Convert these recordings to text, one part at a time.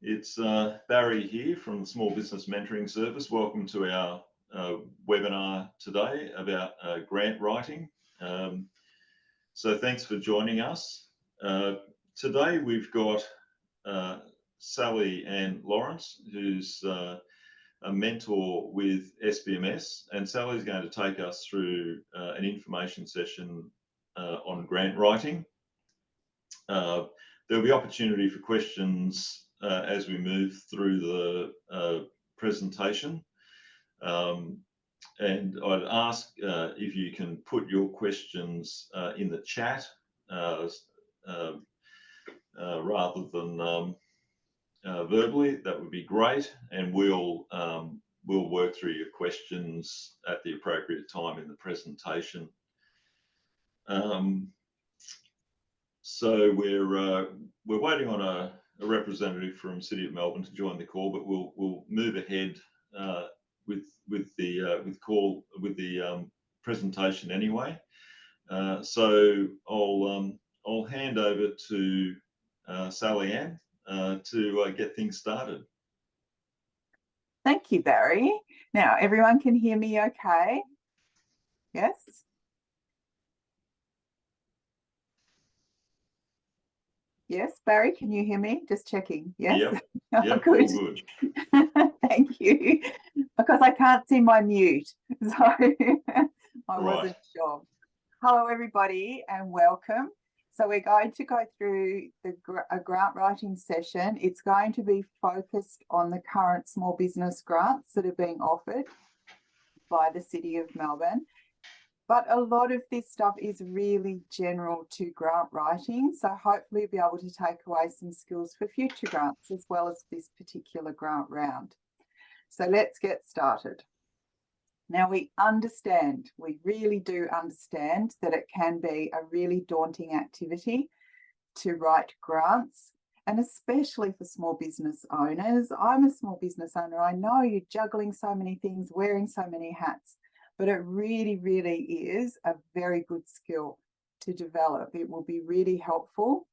It's Barry here from the Small Business Mentoring Service. Welcome to our webinar today about grant writing. So thanks for joining us. Today we've got Sally Ann Lawrence, who's a mentor with SBMS, and Sally's going to take us through an information session on grant writing. There'll be opportunity for questions as we move through the presentation. And I'd ask if you can put your questions in the chat rather than verbally. That would be great, and we'll work through your questions at the appropriate time in the presentation. So we're waiting on a representative from City of Melbourne to join the call, but we'll move ahead with the presentation anyway. So I'll hand over to Sally Ann to get things started. Thank you, Barry. Now everyone can hear me okay? Yes? Yes, Barry, can you hear me? Just checking. Yes. Yep. Oh, Yep, good. all good. Thank you. Because I can't see my mute, so I wasn't sure. Hello, everybody, and welcome. So we're going to go through a grant writing session. It's going to be focused on the current small business grants that are being offered by the City of Melbourne. But a lot of this stuff is really general to grant writing. So hopefully you'll be able to take away some skills for future grants as well as this particular grant round. So let's get started. Now we really do understand that it can be a really daunting activity to write grants, and especially for small business owners. I'm a small business owner. I know you're juggling so many things, wearing so many hats. But it really, really is a very good skill to develop. It will be really helpful.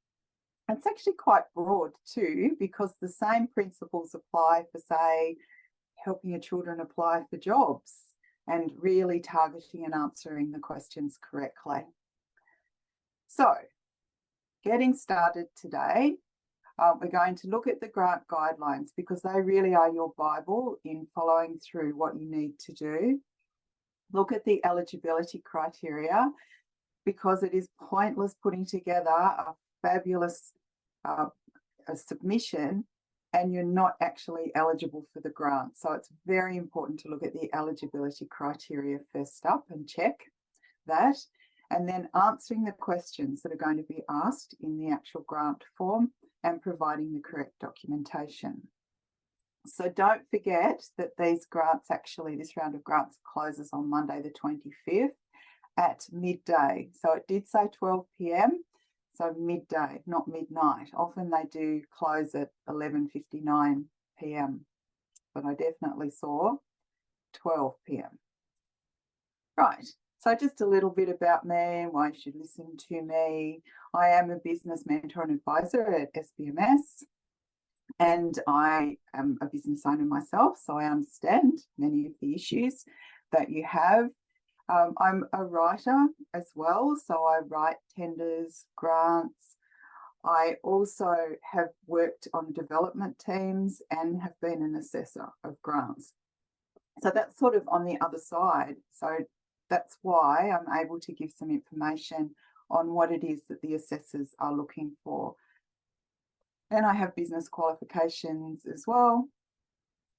It's actually quite broad too, because the same principles apply for, say, helping your children apply for jobs and really targeting and answering the questions correctly. So, getting started today, we're going to look at the grant guidelines because they really are your Bible in following through what you need to do. Look at the eligibility criteria because it is pointless putting together a fabulous submission and you're not actually eligible for the grant. So it's very important to look at the eligibility criteria first up and check that, and then answering the questions that are going to be asked in the actual grant form and providing the correct documentation. So don't forget that these grants this round of grants closes on Monday the 25th at midday. So it did say 12 p.m, so midday, not midnight. Often they do close at 11:59 p.m, but I definitely saw 12 p.m. Right, so just a little bit about me and why you should listen to me. I am a business mentor and advisor at SBMS. And I am a business owner myself, so I understand many of the issues that you have. I'm a writer as well, so I write tenders, grants. I also have worked on development teams and have been an assessor of grants. So that's sort of on the other side. So that's why I'm able to give some information on what it is that the assessors are looking for. And I have business qualifications as well.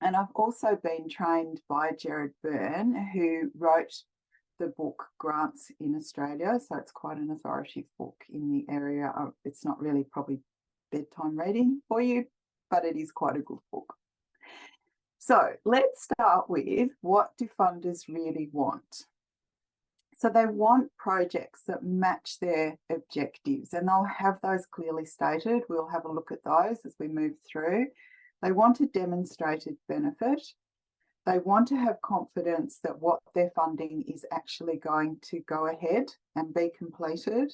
And I've also been trained by Gerard Byrne, who wrote the book Grants in Australia. So it's quite an authoritative book in the area. It's not really probably bedtime reading for you, but it is quite a good book. So let's start with, what do funders really want? So they want projects that match their objectives, and they'll have those clearly stated. We'll have a look at those as we move through. They want a demonstrated benefit. They want to have confidence that what they're funding is actually going to go ahead and be completed.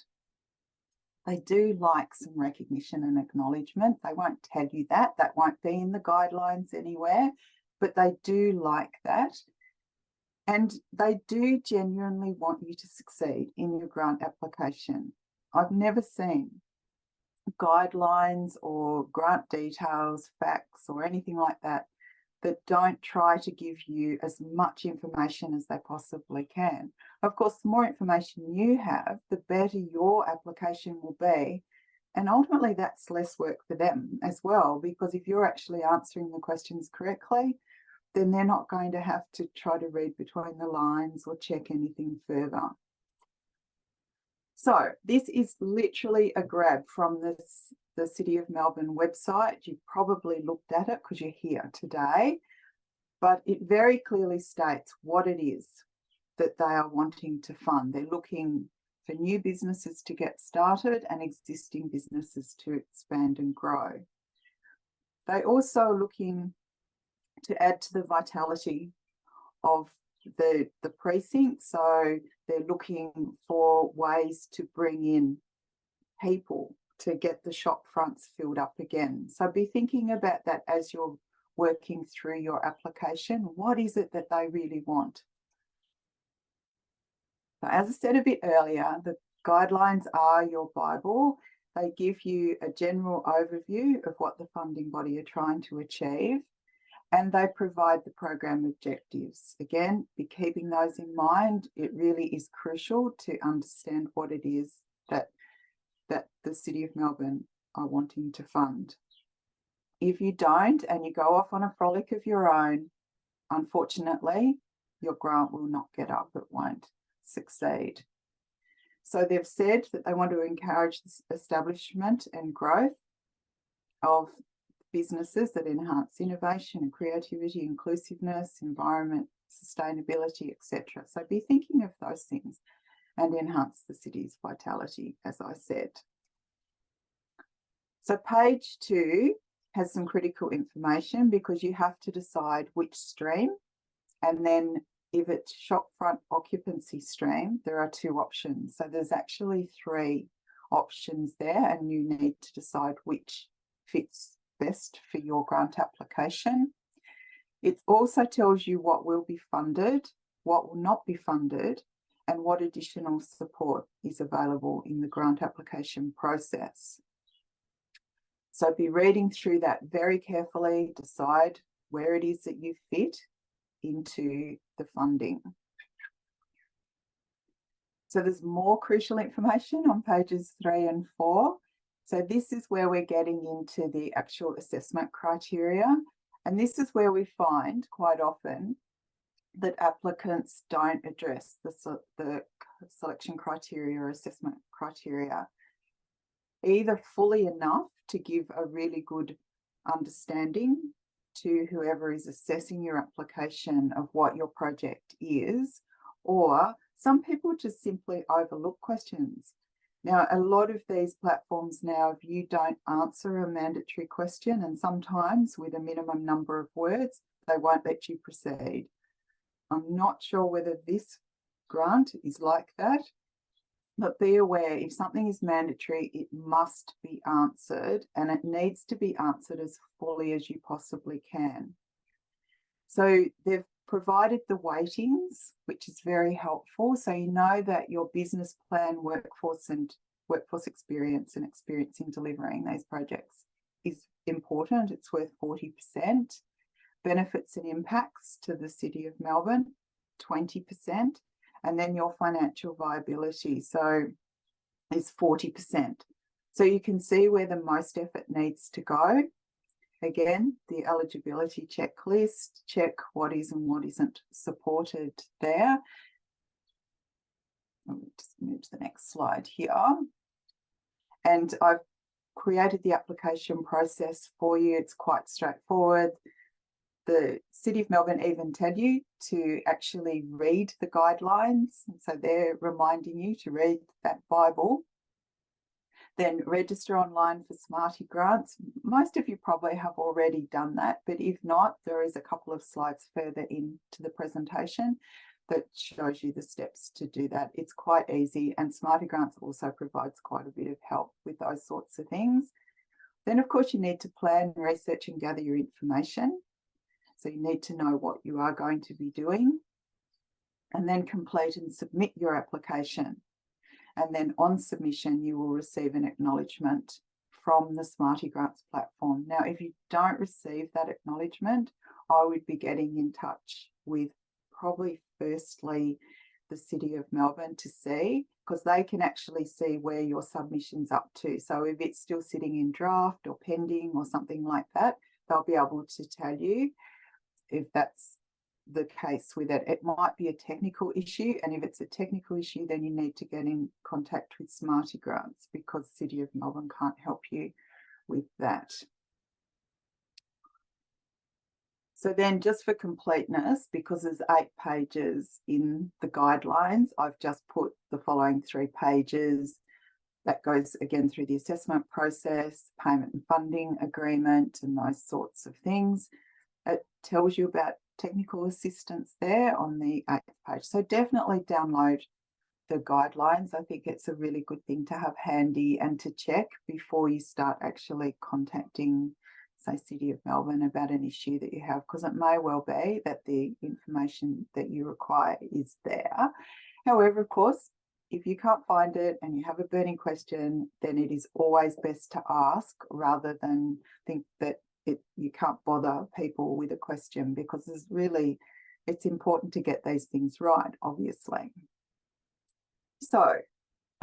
They do like some recognition and acknowledgement. They won't tell you that. That won't be in the guidelines anywhere, but they do like that. And they do genuinely want you to succeed in your grant application. I've never seen guidelines or grant details, facts, or anything like that that don't try to give you as much information as they possibly can. Of course, the more information you have, the better your application will be. And ultimately, that's less work for them as well, because if you're actually answering the questions correctly, then they're not going to have to try to read between the lines or check anything further. So this is literally a grab from the City of Melbourne website. You've probably looked at it because you're here today, but it very clearly states what it is that they are wanting to fund. They're looking for new businesses to get started and existing businesses to expand and grow. They're also looking to add to the vitality of the precinct. So they're looking for ways to bring in people to get the shop fronts filled up again. So be thinking about that as you're working through your application. What is it that they really want? So as I said a bit earlier, the guidelines are your Bible. They give you a general overview of what the funding body are trying to achieve, and they provide the program objectives. Again, be keeping those in mind. It really is crucial to understand what it is that the City of Melbourne are wanting to fund. If you don't and you go off on a frolic of your own, unfortunately, your grant will not get up, it won't succeed. So they've said that they want to encourage the establishment and growth of businesses that enhance innovation and creativity, inclusiveness, environment, sustainability, etc. So be thinking of those things and enhance the city's vitality, as I said. So page 2 has some critical information because you have to decide which stream, and then if it's shopfront occupancy stream, there are 2 options. So there's actually 3 options there, and you need to decide which fits best for your grant application. It also tells you what will be funded, what will not be funded, and what additional support is available in the grant application process. So be reading through that very carefully, decide where it is that you fit into the funding. So there's more crucial information on pages 3 and 4. So this is where we're getting into the actual assessment criteria. And this is where we find quite often that applicants don't address the selection criteria or assessment criteria either fully enough to give a really good understanding to whoever is assessing your application of what your project is, or some people just simply overlook questions. Now, a lot of these platforms now, if you don't answer a mandatory question, and sometimes with a minimum number of words, they won't let you proceed. I'm not sure whether this grant is like that, but be aware if something is mandatory, it must be answered, and it needs to be answered as fully as you possibly can. So they've provided the weightings, which is very helpful. So you know that your business plan, workforce experience and experience in delivering these projects is important. It's worth 40%. Benefits and impacts to the City of Melbourne, 20%. And then your financial viability, so is 40%. So you can see where the most effort needs to go. Again, the eligibility checklist, check what is and what isn't supported there. Let me just move to the next slide here. And I've created the application process for you. It's quite straightforward. The City of Melbourne even tell you to actually read the guidelines. So they're reminding you to read that Bible. Then register online for Smarty Grants. Most of you probably have already done that, but if not, there is a couple of slides further into the presentation. that shows you the steps to do that. It's quite easy, and Smarty Grants also provides quite a bit of help with those sorts of things. Then, of course, you need to plan, research and gather your information. So you need to know what you are going to be doing, and then complete and submit your application. And then on submission, you will receive an acknowledgement from the Smarty Grants platform. Now, if you don't receive that acknowledgement, I would be getting in touch with probably firstly the City of Melbourne to see, because they can actually see where your submission's up to. So if it's still sitting in draft or pending or something like that, they'll be able to tell you if that's the case with it. It might be a technical issue, and if it's a technical issue, then you need to get in contact with Smarty Grants, because City of Melbourne can't help you with that. So then, just for completeness, because there's 8 pages in the guidelines, I've just put the following 3 pages. That goes again through the assessment process, payment and funding agreement, and those sorts of things. It tells you about technical assistance there on the 8th page. So definitely download the guidelines. I think it's a really good thing to have handy and to check before you start actually contacting, say, City of Melbourne about an issue that you have, because it may well be that the information that you require is there. However, of course, if you can't find it and you have a burning question, then it is always best to ask rather than think that you can't bother people with a question, because it's important to get these things right, obviously. So,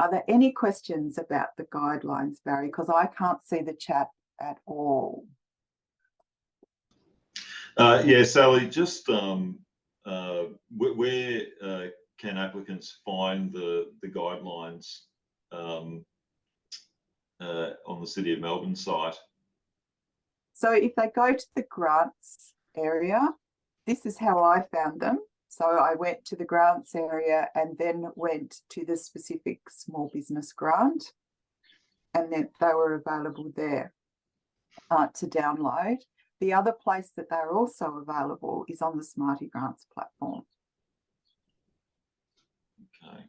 are there any questions about the guidelines, Barry? Because I can't see the chat at all. Yeah, Sally, just where can applicants find the guidelines on the City of Melbourne site? So if they go to the grants area, this is how I found them. So I went to the grants area and then went to the specific small business grant, and then they were available there to download. The other place that they're also available is on the Smarty Grants platform. Okay.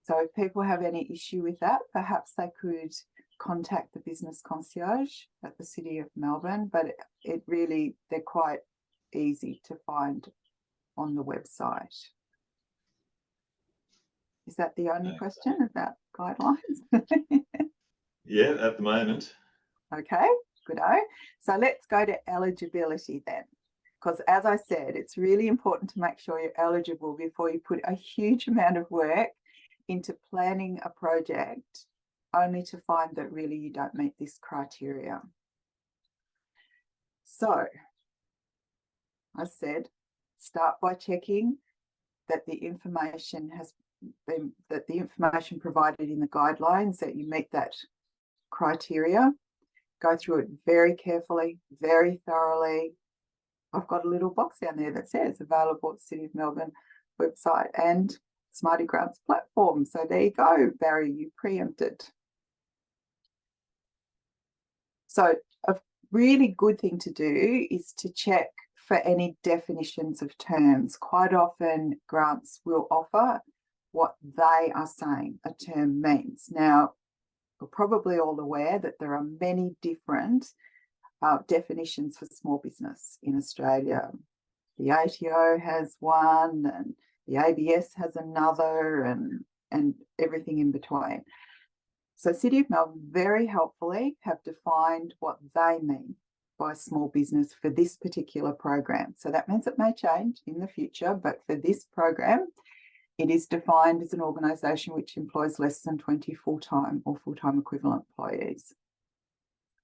So if people have any issue with that, perhaps they could contact the business concierge at the City of Melbourne, but they're quite easy to find on the website. Is that the only question about guidelines? Yeah, at the moment. Okay, good-o. So let's go to eligibility then, because as I said, it's really important to make sure you're eligible before you put a huge amount of work into planning a project only to find that really you don't meet this criteria. So, I said, start by checking that the information provided in the guidelines, that you meet that criteria. Go through it very carefully, very thoroughly. I've got a little box down there that says available at City of Melbourne website and Smarty Grants platform. So there you go, Barry, you preempted. So a really good thing to do is to check for any definitions of terms. Quite often grants will offer what they are saying a term means. Now, we're probably all aware that there are many different definitions for small business in Australia. The ATO has one, and the ABS has another, and everything in between. So City of Melbourne very helpfully have defined what they mean by small business for this particular program. So that means it may change in the future, but for this program, it is defined as an organisation which employs less than 20 full-time or full-time equivalent employees.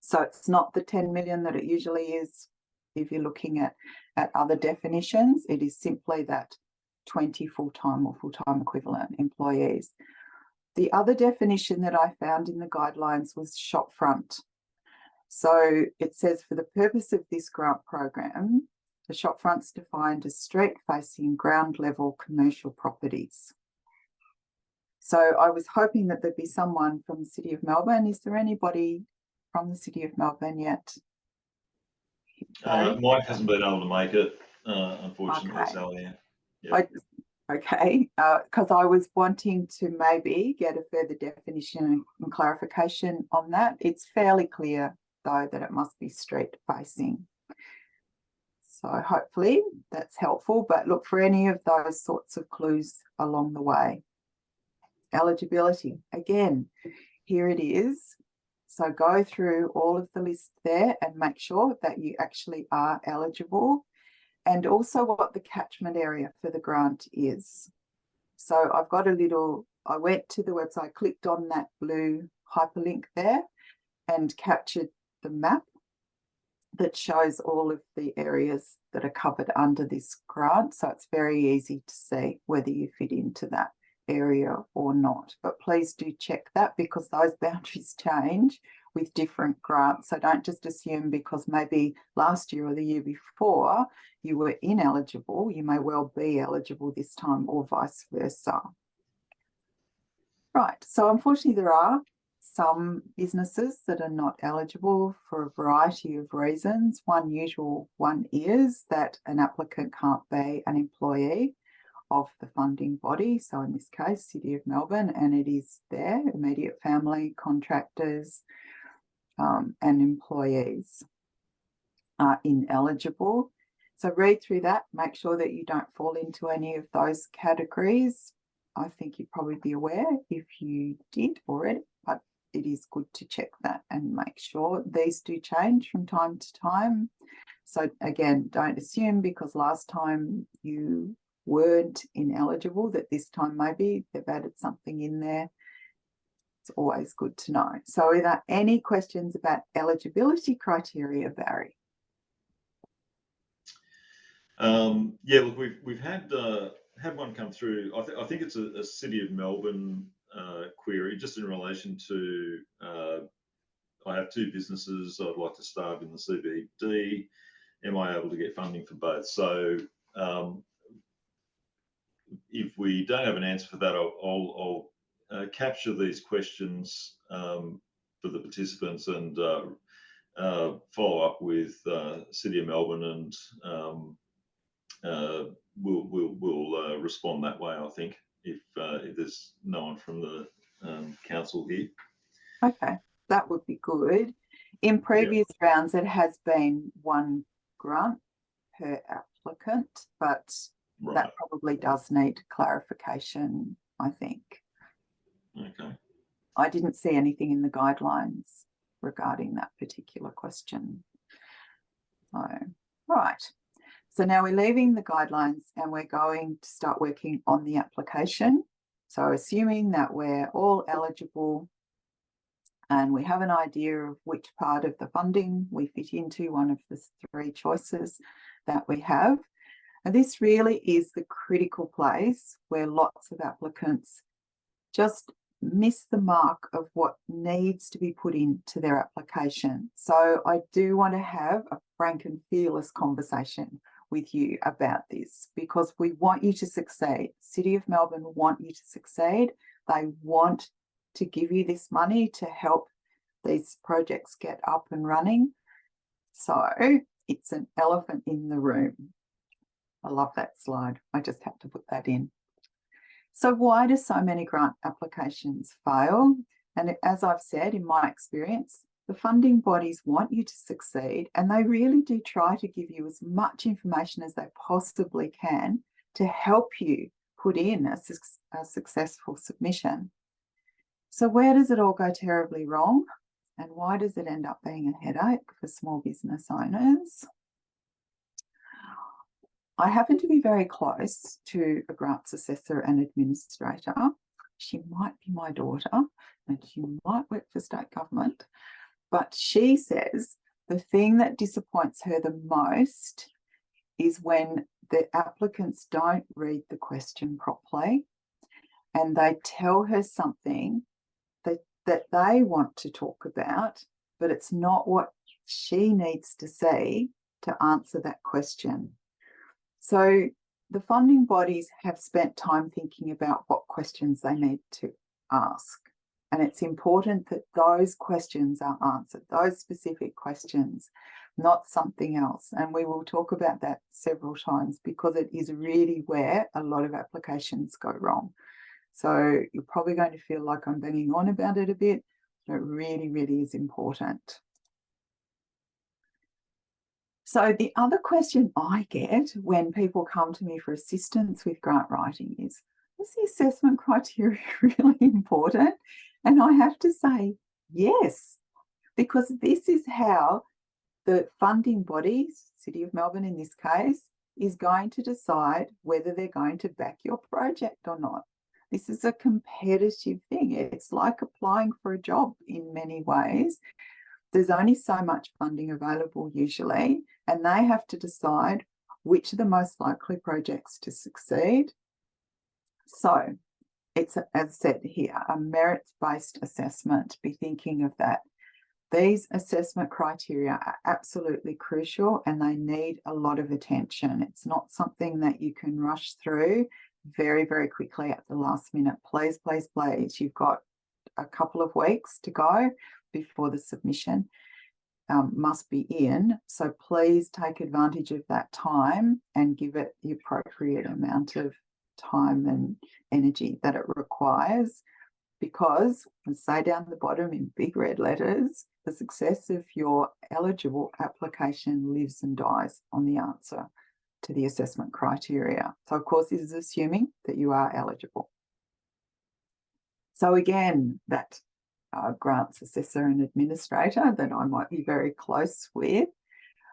So it's not the 10 million that it usually is if you're looking at other definitions. It is simply that 20 full-time or full-time equivalent employees. The other definition that I found in the guidelines was shopfront. So it says, for the purpose of this grant program, the shopfront's defined as street-facing ground-level commercial properties. So I was hoping that there'd be someone from the City of Melbourne. Is there anybody from the City of Melbourne yet? Mike hasn't been able to make it, unfortunately, Okay. Sally. Yep. Okay, because I was wanting to maybe get a further definition and clarification on that. It's fairly clear, though, that it must be street facing. So hopefully that's helpful, but look for any of those sorts of clues along the way. Eligibility, again, here it is. So go through all of the list there and make sure that you actually are eligible, and also what the catchment area for the grant is. So I've got a little, I went to the website, clicked on that blue hyperlink there and captured the map that shows all of the areas that are covered under this grant. So it's very easy to see whether you fit into that area or not. But please do check that, because those boundaries change with different grants. So don't just assume because maybe last year or the year before you were ineligible, you may well be eligible this time, or vice versa. Right, so unfortunately there are some businesses that are not eligible for a variety of reasons. One usual one is that an applicant can't be an employee of the funding body. So in this case, City of Melbourne, and it is their immediate family, contractors, and employees are ineligible. So read through that, make sure that you don't fall into any of those categories. I think you'd probably be aware if you did already, but it is good to check that and make sure. These do change from time to time. So again, don't assume because last time you weren't ineligible that this time maybe they've added something in there. It's always good to know. So are there any questions about eligibility criteria, Barry? Yeah, look, we've had one come through. I think it's a City of Melbourne query, just in relation to I have two businesses. I'd like to start in the CBD. Am I able to get funding for both? So if we don't have an answer for that, I'll capture these questions for the participants and follow up with City of Melbourne, and we'll respond that way, I think, if there's no one from the council here. Okay, that would be good. In previous rounds, it has been one grant per applicant, but that probably does need clarification, I think. Okay. I didn't see anything in the guidelines regarding that particular question. So, right. So now we're leaving the guidelines and we're going to start working on the application. So assuming that we're all eligible and we have an idea of which part of the funding we fit into, one of the three choices that we have. And this really is the critical place where lots of applicants just miss the mark of what needs to be put into their application. So I do want to have a frank and fearless conversation with you about this, because we want you to succeed. City of Melbourne want you to succeed. They want to give you this money to help these projects get up and running. So it's an elephant in the room. I love that slide. I just had to put that in. So why do so many grant applications fail? And as I've said, in my experience, the funding bodies want you to succeed, and they really do try to give you as much information as they possibly can to help you put in a successful submission. So where does it all go terribly wrong? And why does it end up being a headache for small business owners? I happen to be very close to a grants assessor and administrator. She might be my daughter and she might work for state government, but she says the thing that disappoints her the most is when the applicants don't read the question properly and they tell her something that they want to talk about, but it's not what she needs to see to answer that question. So the funding bodies have spent time thinking about what questions they need to ask. And it's important that those questions are answered, those specific questions, not something else. And we will talk about that several times because it is really where a lot of applications go wrong. So you're probably going to feel like I'm banging on about it a bit, but it really, really is important. So the other question I get when people come to me for assistance with grant writing is the assessment criteria really important? And I have to say, yes, because this is how the funding body, City of Melbourne in this case, is going to decide whether they're going to back your project or not. This is a competitive thing. It's like applying for a job in many ways. There's only so much funding available usually, and they have to decide which are the most likely projects to succeed. So it's, as said here, a merits-based assessment. Be thinking of that. These assessment criteria are absolutely crucial and they need a lot of attention. It's not something that you can rush through very, very quickly at the last minute. Please, please, please. You've got a couple of weeks to go before the submission must be in. So please take advantage of that time and give it the appropriate amount of time and energy that it requires, because, and say down the bottom in big red letters, the success of your eligible application lives and dies on the answer to the assessment criteria. So of course, this is assuming that you are eligible. So again, that grants assessor and administrator that I might be very close with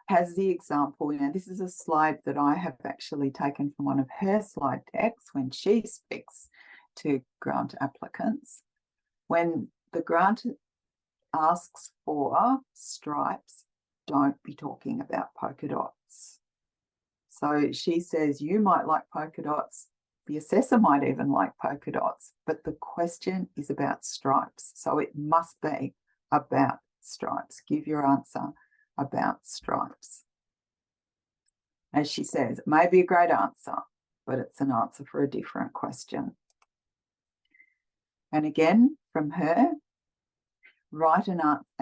has the example. Now, this is a slide that I have actually taken from one of her slide decks when she speaks to grant applicants. When the grant asks for stripes, don't be talking about polka dots. So she says you might like polka dots, the assessor might even like polka dots, but the question is about stripes. So it must be about stripes. Give your answer about stripes. As she says, it may be a great answer, but it's an answer for a different question. And again, from her, write an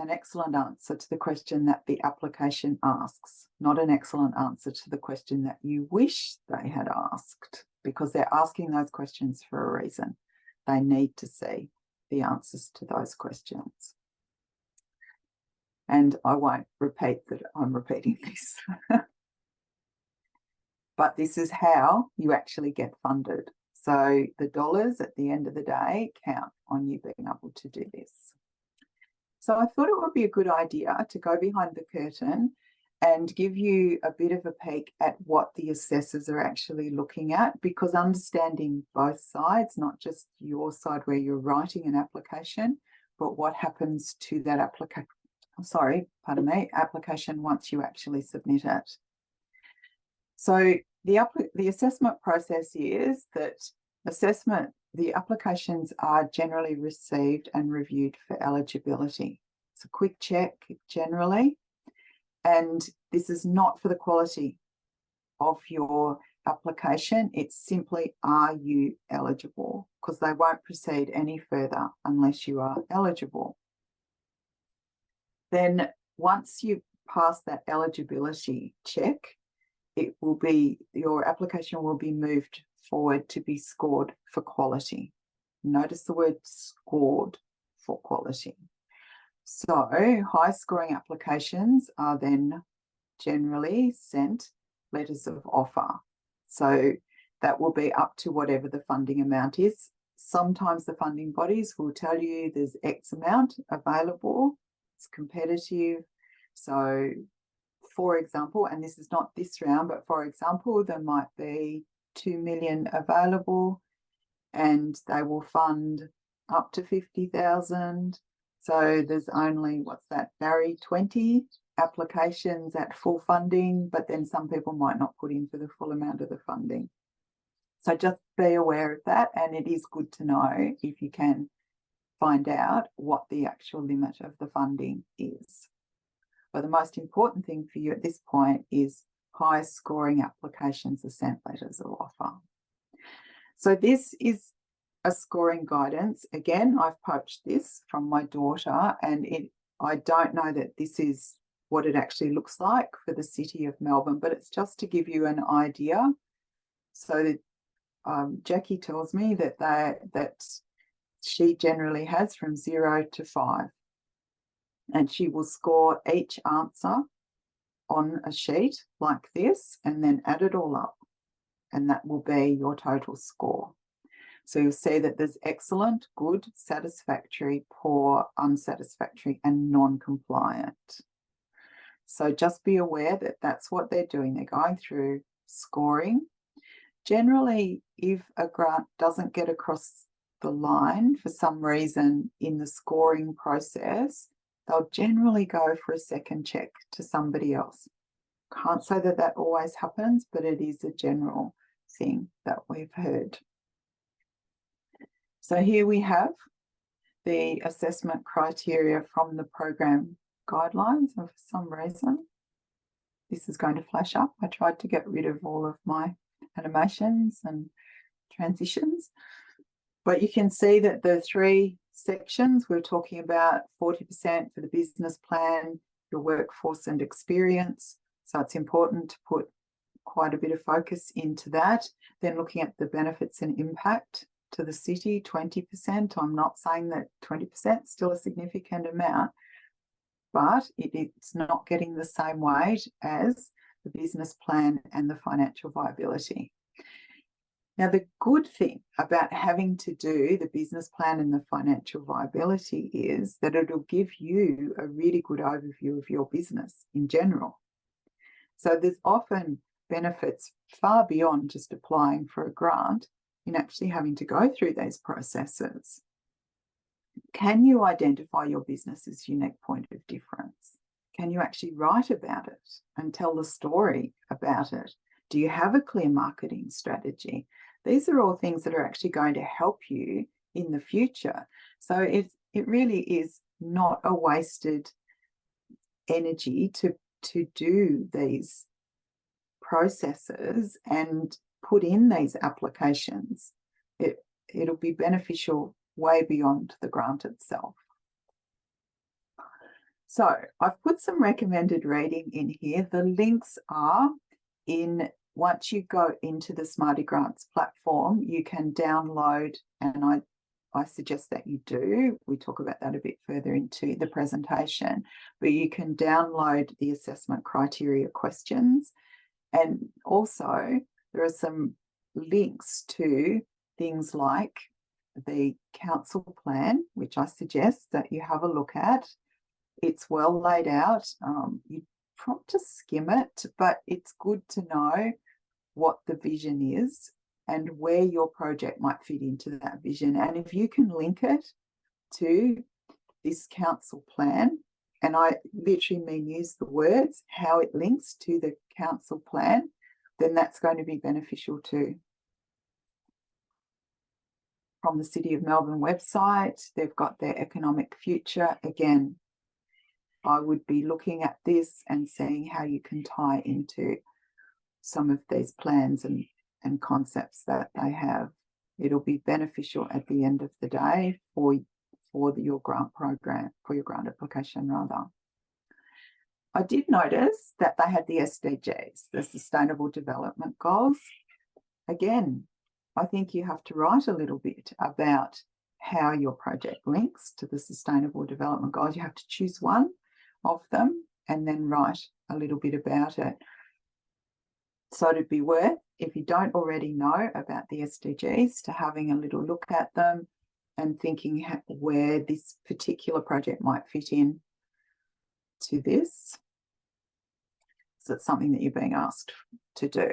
excellent answer to the question that the application asks, not an excellent answer to the question that you wish they had asked, because they're asking those questions for a reason. They need to see the answers to those questions. And I won't repeat that I'm repeating this. But this is how you actually get funded. So the dollars at the end of the day count on you being able to do this. So I thought it would be a good idea to go behind the curtain and give you a bit of a peek at what the assessors are actually looking at, because understanding both sides, not just your side where you're writing an application, but what happens to that application once you actually submit it. So the assessment process is that the applications are generally received and reviewed for eligibility. It's a quick check generally, and this is not for the quality of your application. It's simply, are you eligible? Because they won't proceed any further unless you are eligible. Then once you pass that eligibility check, your application will be moved forward to be scored for quality. Notice the word scored for quality. So high scoring applications are then generally sent letters of offer. So that will be up to whatever the funding amount is. Sometimes the funding bodies will tell you there's X amount available. It's competitive. So for example, and this is not this round, but for example, there might be 2 million available and they will fund up to 50,000. So there's only, Barry, 20 applications at full funding, but then some people might not put in for the full amount of the funding. So just be aware of that, and it is good to know if you can find out what the actual limit of the funding is. But the most important thing for you at this point is high scoring applications are sent letters of offer. So this is a scoring guidance. Again, I've poached this from my daughter, and I don't know that this is what it actually looks like for the City of Melbourne, but it's just to give you an idea. So that Jackie tells me that she generally has from 0 to 5, and she will score each answer on a sheet like this and then add it all up, and that will be your total score. So you'll see that there's excellent, good, satisfactory, poor, unsatisfactory, and non-compliant. So just be aware that that's what they're doing. They're going through scoring. Generally, if a grant doesn't get across the line for some reason in the scoring process, they'll generally go for a second check to somebody else. Can't say that that always happens, but it is a general thing that we've heard. So here we have the assessment criteria from the program guidelines, and for some reason this is going to flash up. I tried to get rid of all of my animations and transitions, but you can see that the 3 sections we're talking about: 40% for the business plan, your workforce and experience. So it's important to put quite a bit of focus into that. Then looking at the benefits and impact to the city, 20%. I'm not saying that 20% is still a significant amount, but it's not getting the same weight as the business plan and the financial viability. Now, the good thing about having to do the business plan and the financial viability is that it'll give you a really good overview of your business in general. So there's often benefits far beyond just applying for a grant in actually having to go through these processes. Can you identify your business's unique point of difference? Can you actually write about it and tell the story about it? Do you have a clear marketing strategy? These are all things that are actually going to help you in the future. So it really is not a wasted energy to do these processes and put in these applications. It'll be beneficial way beyond the grant itself. So I've put some recommended reading in here. The links are in, once you go into the Smarty Grants platform, you can download, and I suggest that you do. We talk about that a bit further into the presentation, but you can download the assessment criteria questions. And also there are some links to things like the council plan, which I suggest that you have a look at. It's well laid out. You probably just skim it, but it's good to know what the vision is and where your project might fit into that vision. And if you can link it to this council plan, and I literally mean use the words, how it links to the council plan, then that's going to be beneficial too. From the City of Melbourne website, they've got their economic future. Again, I would be looking at this and seeing how you can tie into some of these plans and concepts that they have. It'll be beneficial at the end of the day for your grant program, for your grant application rather. I did notice that they had the SDGs, the Sustainable Development Goals. Again, I think you have to write a little bit about how your project links to the Sustainable Development Goals. You have to choose one of them and then write a little bit about it. So it'd be worth, if you don't already know about the SDGs, to having a little look at them and thinking where this particular project might fit in to this. So it's something that you're being asked to do.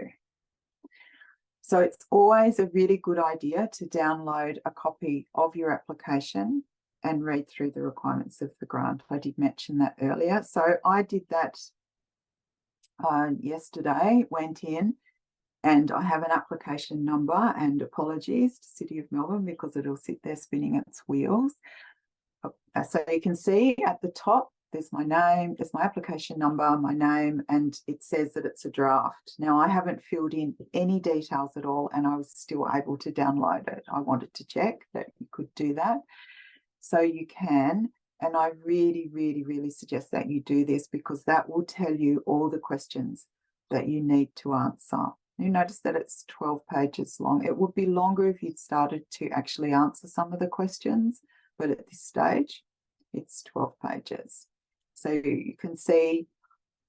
So it's always a really good idea to download a copy of your application and read through the requirements of the grant. I did mention that earlier. So I did that yesterday, went in, and I have an application number, and apologies to City of Melbourne because it'll sit there spinning its wheels. So you can see at the top there's my name, there's my application number, my name, and it says that it's a draft. Now, I haven't filled in any details at all, and I was still able to download it. I wanted to check that you could do that. So you can, and I really, really, really suggest that you do this, because that will tell you all the questions that you need to answer. You notice that it's 12 pages long. It would be longer if you'd started to actually answer some of the questions, but at this stage, it's 12 pages. So you can see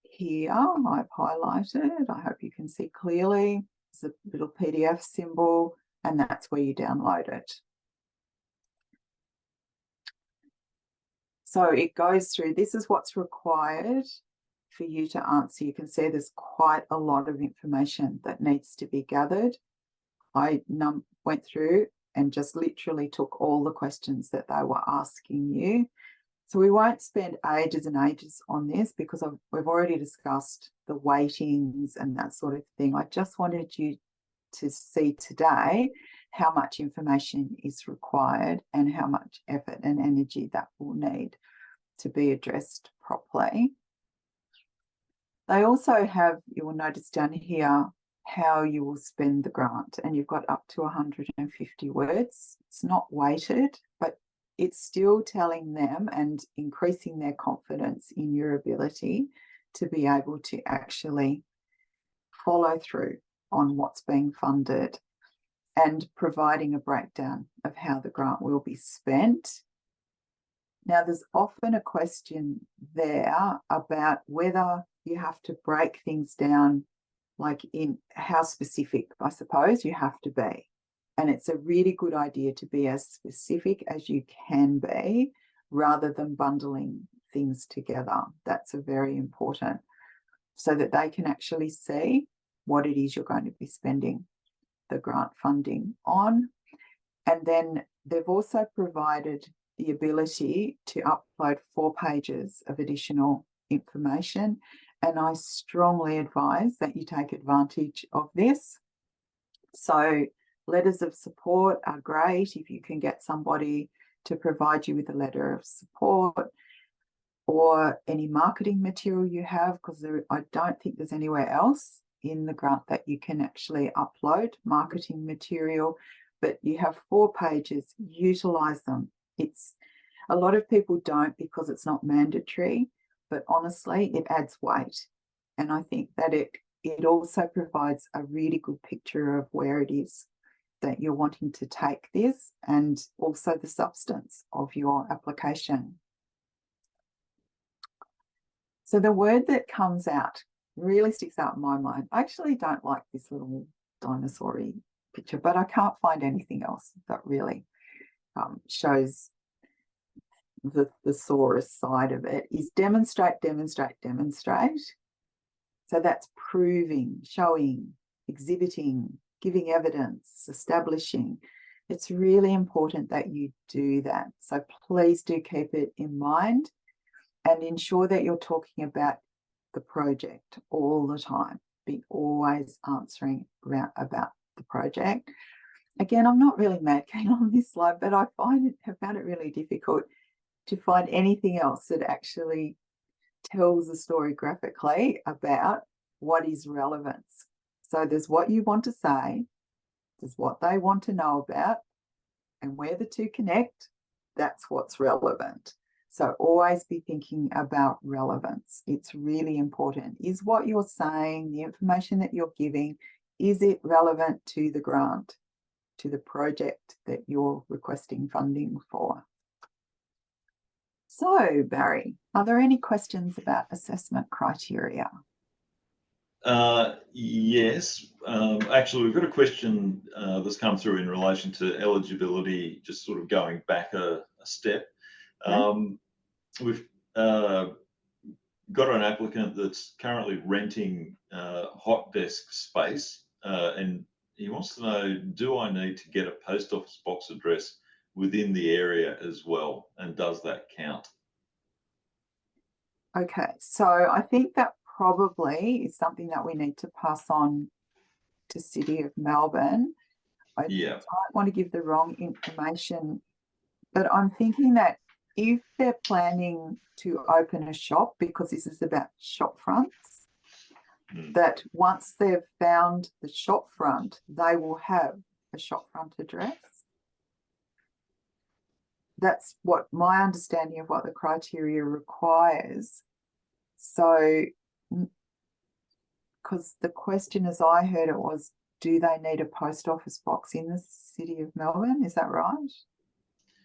here, I've highlighted, I hope you can see clearly, there's a little PDF symbol, and that's where you download it. So it goes through, this is what's required for you to answer. You can see there's quite a lot of information that needs to be gathered. I went through and just literally took all the questions that they were asking you. So we won't spend ages and ages on this, because we've already discussed the weightings and that sort of thing. I just wanted you to see today how much information is required and how much effort and energy that will need to be addressed properly. They also have, you will notice down here, how you will spend the grant, and you've got up to 150 words. It's not weighted, but it's still telling them and increasing their confidence in your ability to be able to actually follow through on what's being funded, and providing a breakdown of how the grant will be spent. Now, there's often a question there about whether you have to break things down, like in how specific, I suppose, you have to be. And it's a really good idea to be as specific as you can be, rather than bundling things together. That's a very important, so that they can actually see what it is you're going to be spending the grant funding on. And then they've also provided the ability to upload 4 pages of additional information. And I strongly advise that you take advantage of this. So letters of support are great if you can get somebody to provide you with a letter of support, or any marketing material you have, because I don't think there's anywhere else in the grant that you can actually upload marketing material. But you have 4 pages, utilize them. It's a lot of people don't, because it's not mandatory, but honestly, it adds weight. And I think that it also provides a really good picture of where it is that you're wanting to take this, and also the substance of your application. So the word that comes out, really sticks out in my mind. I actually don't like this little dinosaur-y picture, but I can't find anything else that really shows the thesaurus side of it, is demonstrate, demonstrate, demonstrate. So that's proving, showing, exhibiting, giving evidence, establishing. It's really important that you do that. So please do keep it in mind, and ensure that you're talking about the project all the time. Be always answering about the project. Again, I'm not really mad keen on this slide, but I have found it really difficult to find anything else that actually tells a story graphically about what is relevance. So there's what you want to say, there's what they want to know about, and where the two connect, that's what's relevant. So always be thinking about relevance. It's really important. Is what you're saying, the information that you're giving, is it relevant to the grant, to the project that you're requesting funding for? So, Barry, are there any questions about assessment criteria? Yes. Actually, we've got a question that's come through in relation to eligibility, just sort of going back a step. We've got an applicant that's currently renting hot desk space, and he wants to know, do I need to get a post office box address within the area as well, and does that count? Okay, so I think that probably is something that we need to pass on to City of Melbourne. I don't want to give the wrong information, but I'm thinking that if they're planning to open a shop, because this is about shop fronts, that once they've found the shop front, they will have a shop front address. That's what my understanding of what the criteria requires. So, because the question as I heard it was, do they need a post office box in the city of Melbourne? Is that right?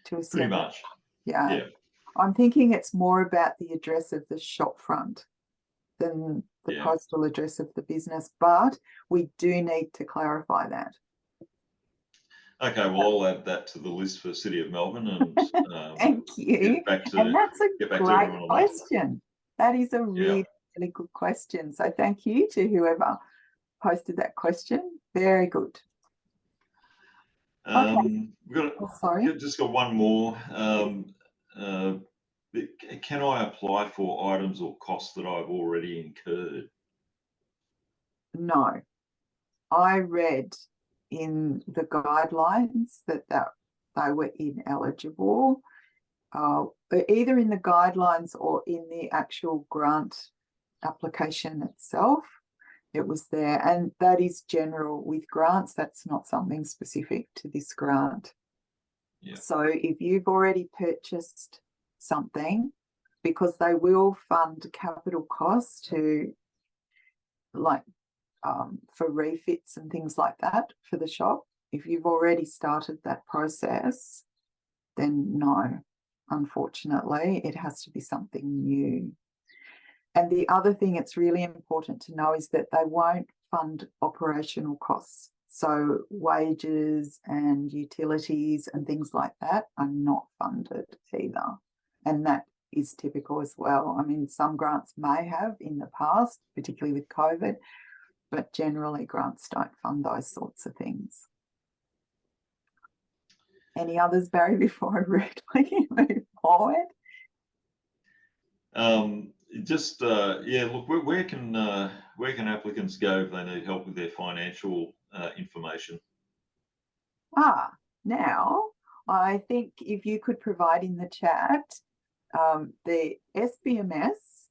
Pretty much. Yeah. Yeah. I'm thinking it's more about the address of the shop front than the postal address of the business, but we do need to clarify that. Okay, well, I'll add that to the list for City of Melbourne, and Thank you. And that's a great question. That is a really, really good question. So thank you to whoever posted that question. Very good. Okay. We've just got one more. Can I apply for items or costs that I've already incurred? No. I read in the guidelines that they were ineligible, either in the guidelines or in the actual grant application itself. It was there, and that is general with grants. That's not something specific to this grant. Yeah. So if you've already purchased something, because they will fund capital costs to, like, for refits and things like that for the shop, if you've already started that process, then no, unfortunately, it has to be something new. And the other thing it's really important to know is that they won't fund operational costs. So wages and utilities and things like that are not funded either. And that is typical as well. I mean, some grants may have in the past, particularly with COVID, but generally grants don't fund those sorts of things. Any others, Barry, before I rudely move forward? Look, where can applicants go if they need help with their financial information? Now I think if you could provide in the chat, the SBMS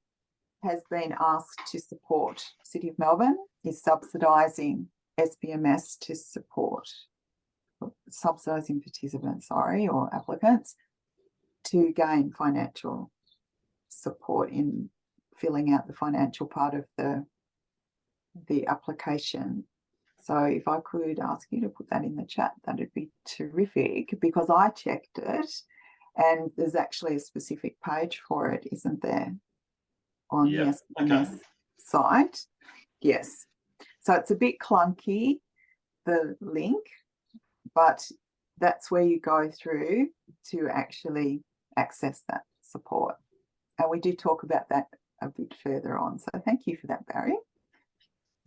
has been asked to support. City of Melbourne is subsidising SBMS to support, subsidising participants, or applicants, to gain financial support in filling out the financial part of the application. So if I could ask you to put that in the chat, that'd be terrific, because I checked it and there's actually a specific page for it, isn't there, on the SBMS site? Yes. So it's a bit clunky, the link, but that's where you go through to actually access that support. And we do talk about that a bit further on. So thank you for that, Barry.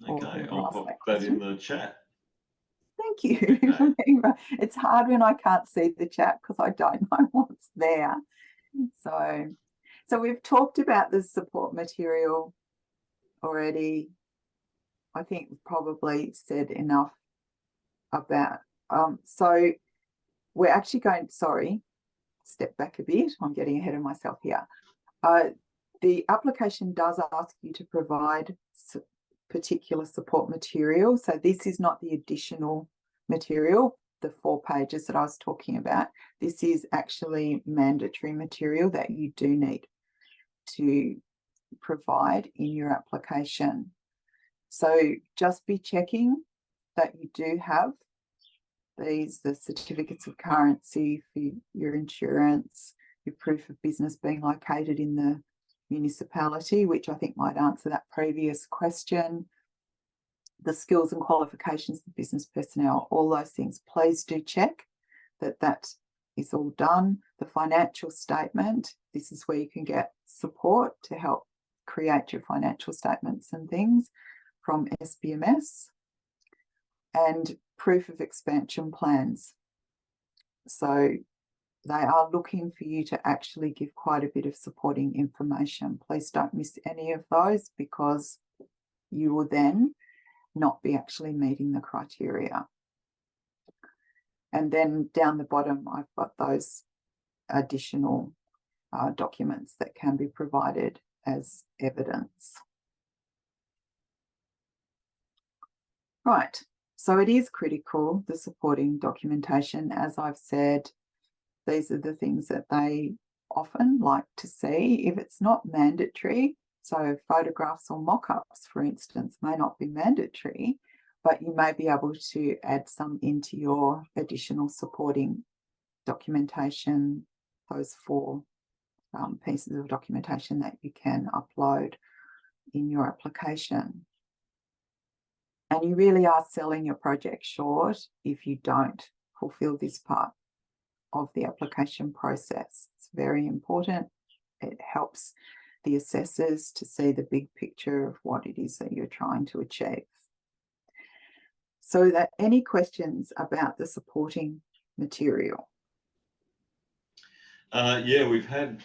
Okay, I'll pop that in the chat. Thank you. Okay. It's hard when I can't see the chat because I don't know what's there. So we've talked about the support material already. I think we've probably said enough about, so we're actually going, step back a bit. I'm getting ahead of myself here. The application does ask you to provide particular support material. So this is not the additional material, the 4 pages that I was talking about. This is actually mandatory material that you do need to provide in your application. So just be checking that you do have the certificates of currency for your insurance, your proof of business being located in the municipality, which I think might answer that previous question, the skills and qualifications of business personnel, all those things. Please do check that that is all done. The financial statement, this is where you can get support to help create your financial statements and things from SBMS, and proof of expansion plans. So they are looking for you to actually give quite a bit of supporting information. Please don't miss any of those, because you will then not be actually meeting the criteria. And then down the bottom, I've got those additional documents that can be provided as evidence. Right, so it is critical, the supporting documentation. As I've said, these are the things that they often like to see. If it's not mandatory, so photographs or mock-ups, for instance, may not be mandatory, but you may be able to add some into your additional supporting documentation, those 4 pieces of documentation that you can upload in your application. And you really are selling your project short if you don't fulfill this part of the application process. It's very important. It helps the assessors to see the big picture of what it is that you're trying to achieve. So, that any questions about the supporting material? Yeah, we've had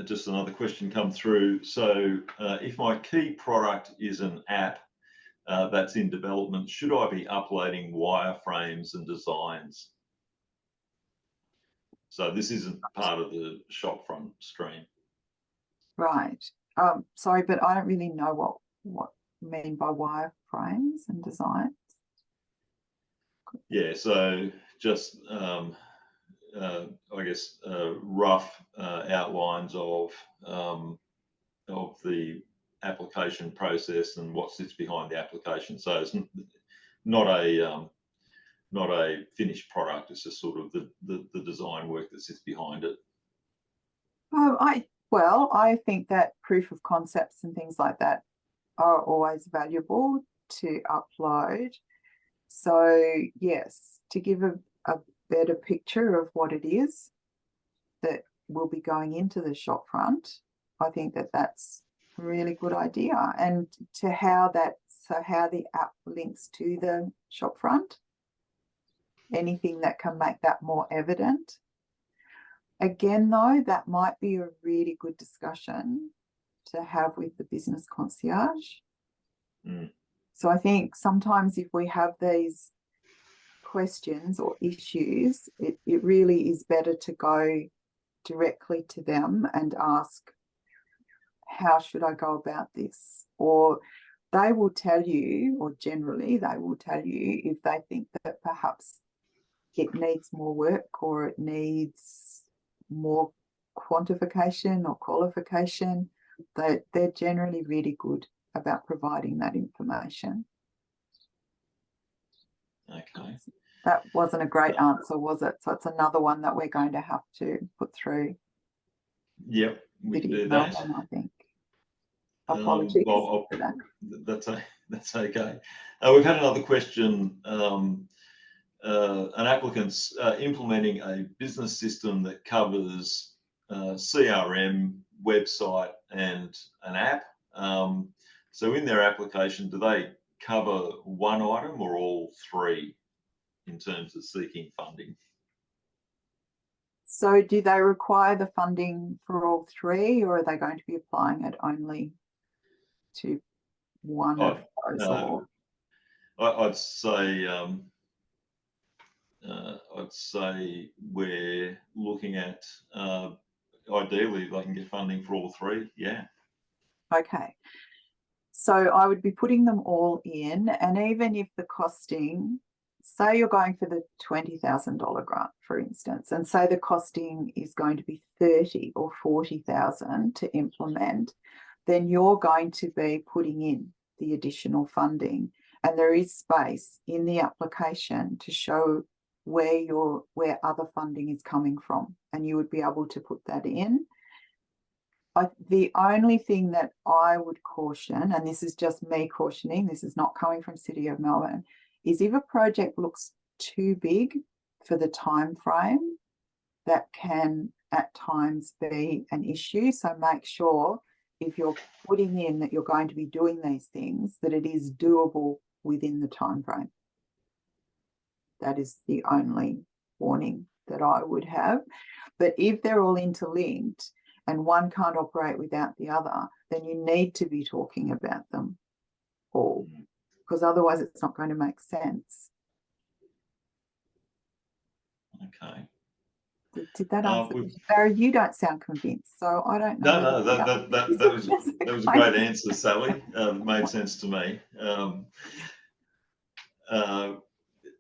just another question come through. So if my key product is an app that's in development, should I be uploading wireframes and designs? So this isn't part of the shopfront stream. Right. Sorry, but I don't really know what you mean by wireframes and designs. Yeah, so just I guess rough outlines of the application process and what sits behind the application. So it's not a finished product. It's just sort of the design work that sits behind it. I think that proof of concepts and things like that are always valuable to upload. So yes, to give a better picture of what it is that will be going into the shop front, I think that that's a really good idea. And to how the app links to the shop front, anything that can make that more evident. Again, though, that might be a really good discussion to have with the business concierge. So I think sometimes if we have these questions or issues, it really is better to go directly to them and ask, how should I go about this? Or they will tell you, or generally they will tell you, if they think that perhaps it needs more work or it needs more quantification or qualification, they're generally really good about providing that information. Okay. That wasn't a great answer, was it? So it's another one that we're going to have to put through. Yep, we can do Melbourne, that. I think. Apologies for that. That's okay. We've had another question. An applicant's implementing a business system that covers CRM, website, and an app. So in their application, do they cover one item or all 3 in terms of seeking funding? So do they require the funding for all 3, or are they going to be applying it only to one of those? I'd say we're looking at ideally they can get funding for all 3. Yeah. Okay. So I would be putting them all in, and even if the costing, say you're going for the $20,000 grant, for instance, and say the costing is going to be $30,000 or $40,000 to implement, then you're going to be putting in the additional funding, and there is space in the application to show where other funding is coming from, and you would be able to put that in. The only thing that I would caution, and this is just me cautioning, this is not coming from City of Melbourne, is if a project looks too big for the time frame, that can at times be an issue. So make sure if you're putting in that you're going to be doing these things, that it is doable within the time frame. That is the only warning that I would have. But if they're all interlinked and one can't operate without the other, then you need to be talking about them all, because otherwise it's not going to make sense. Okay. Did that answer? We've Barry, you don't sound convinced, so I don't know. No, that was a great answer, Sally. Made sense to me.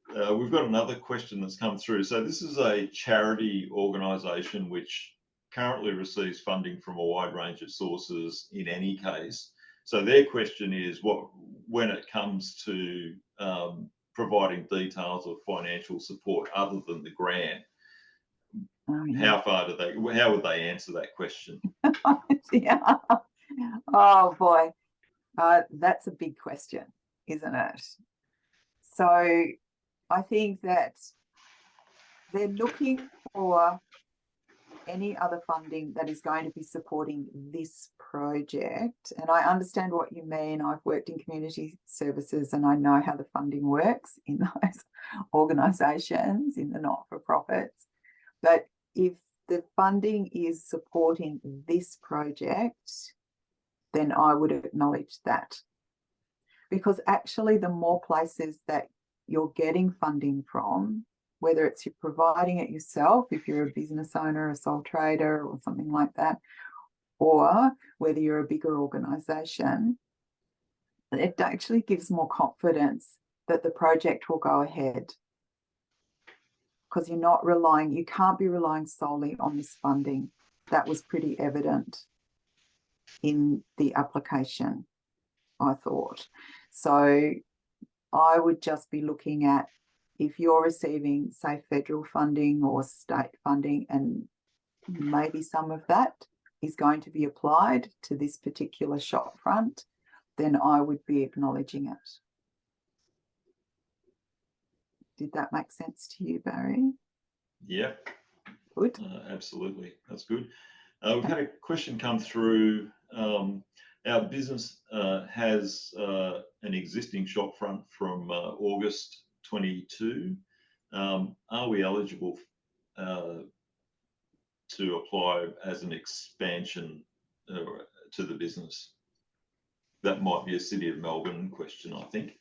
We've got another question that's come through. So this is a charity organisation which currently receives funding from a wide range of sources in any case. So their question is, when it comes to providing details of financial support other than the grant, how would they answer that question? Yeah. Oh boy, that's a big question, isn't it? So I think that they're looking for any other funding that is going to be supporting this project. And I understand what you mean. I've worked in community services and I know how the funding works in those organisations, in the not-for-profits. But if the funding is supporting this project, then I would acknowledge that. Because actually the more places that you're getting funding from, whether it's you're providing it yourself, if you're a business owner, a sole trader or something like that, or whether you're a bigger organisation, it actually gives more confidence that the project will go ahead. Because you're not relying, you can't be relying solely on this funding. That was pretty evident in the application, I thought. So I would just be looking at, if you're receiving, say, federal funding or state funding, and maybe some of that is going to be applied to this particular shop front, then I would be acknowledging it. Did that make sense to you, Barry? Yeah. Good. Absolutely. That's good. We've had a question come through. Our business has an existing shop front from August 22. Are we eligible to apply as an expansion to the business? That might be a City of Melbourne question, I think.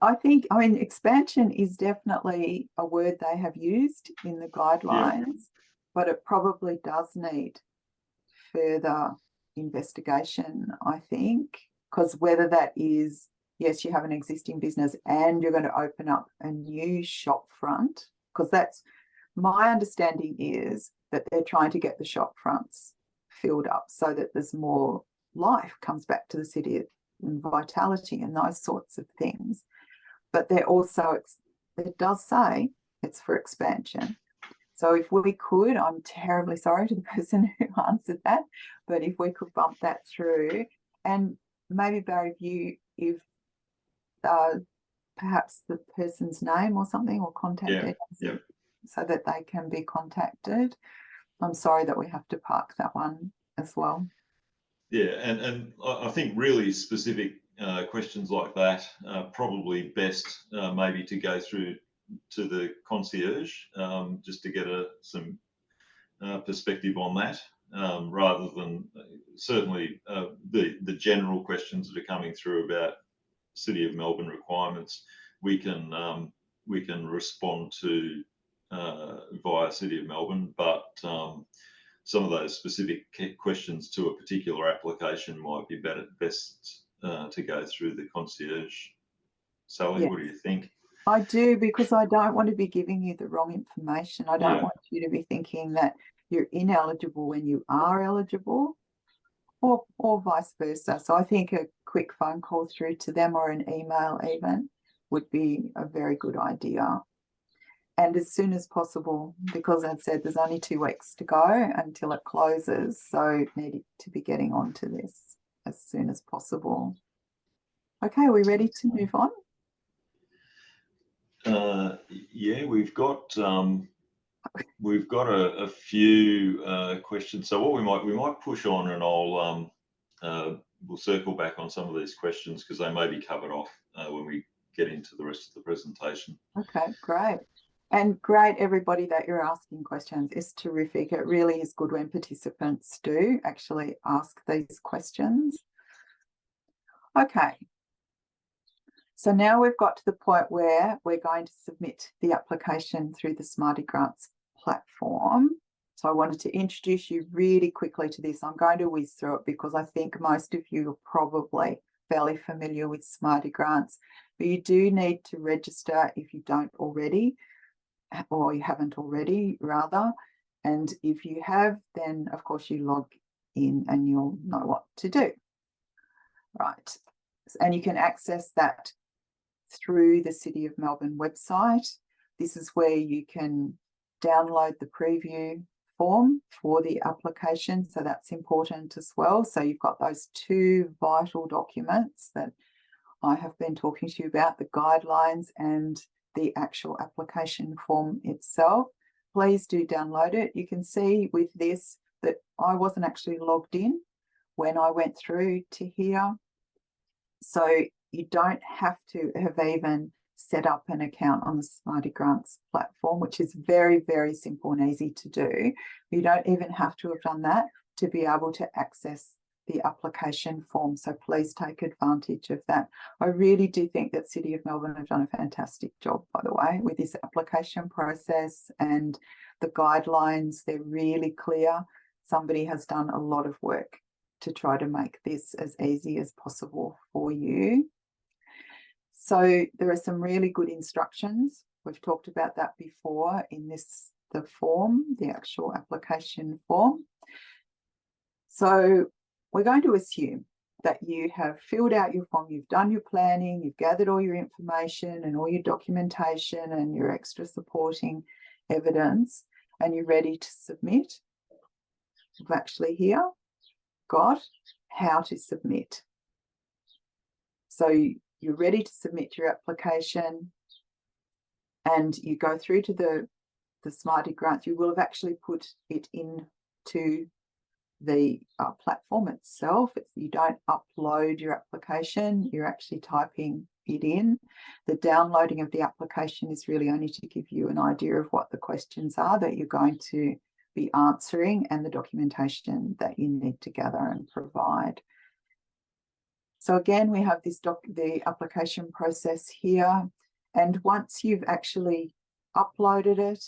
I think, I mean, expansion is definitely a word they have used in the guidelines, but it probably does need further investigation, I think, because whether that is, yes, you have an existing business and you're going to open up a new shop front, because that's my understanding is that they're trying to get the shop fronts filled up so that there's more life comes back to the city and vitality and those sorts of things. But they're also, it does say it's for expansion. So if we could, I'm terribly sorry to the person who answered that, but if we could bump that through, and maybe Barry, if perhaps the person's name or something, or contact details, so that they can be contacted. I'm sorry that we have to park that one as well. Yeah, and I think really specific questions like that are probably best maybe to go through to the concierge, just to get some perspective on that, rather than certainly the general questions that are coming through about City of Melbourne requirements. We can respond to via City of Melbourne, but some of those specific questions to a particular application might be best to go through the concierge. Sally, yes. What do you think? I do, because I don't want to be giving you the wrong information. I don't want you to be thinking that you're ineligible when you are eligible, or vice versa. So I think a quick phone call through to them or an email even would be a very good idea. And as soon as possible, because I've said there's only 2 weeks to go until it closes. So need to be getting on to this as soon as possible. Okay, are we ready to move on? Yeah, we've got a few questions. So what we might push on, and we'll circle back on some of these questions because they may be covered off when we get into the rest of the presentation. Okay, great. And great, everybody, that you're asking questions. It's terrific. It really is good when participants do actually ask these questions. Okay. So now we've got to the point where we're going to submit the application through the Smarty Grants platform. So I wanted to introduce you really quickly to this. I'm going to whiz through it because I think most of you are probably fairly familiar with Smarty Grants, but you do need to register if you don't already, or you haven't already rather. And if you have, then of course you log in and you'll know what to do. Right. And you can access that through the City of Melbourne website. This is where you can download the preview form for the application. So that's important as well. So you've got those two vital documents that I have been talking to you about, the guidelines and the actual application form itself. Please do download it. You can see with this that I wasn't actually logged in when I went through to here. So you don't have to have even set up an account on the Smarty Grants platform, which is very, very simple and easy to do. You don't even have to have done that to be able to access the application form. So please take advantage of that. I really do think that City of Melbourne have done a fantastic job, by the way, with this application process and the guidelines. They're really clear. Somebody has done a lot of work to try to make this as easy as possible for you. So there are some really good instructions. We've talked about that before in the form, the actual application form. So we're going to assume that you have filled out your form, you've done your planning, you've gathered all your information and all your documentation and your extra supporting evidence, and you're ready to submit. We've actually here got how to submit. So you're ready to submit your application and you go through to the Smarty Grants. You will have actually put it into the platform itself. You don't upload your application, you're actually typing it in. The downloading of the application is really only to give you an idea of what the questions are that you're going to be answering and the documentation that you need to gather and provide. So again, we have the application process here, and once you've actually uploaded it,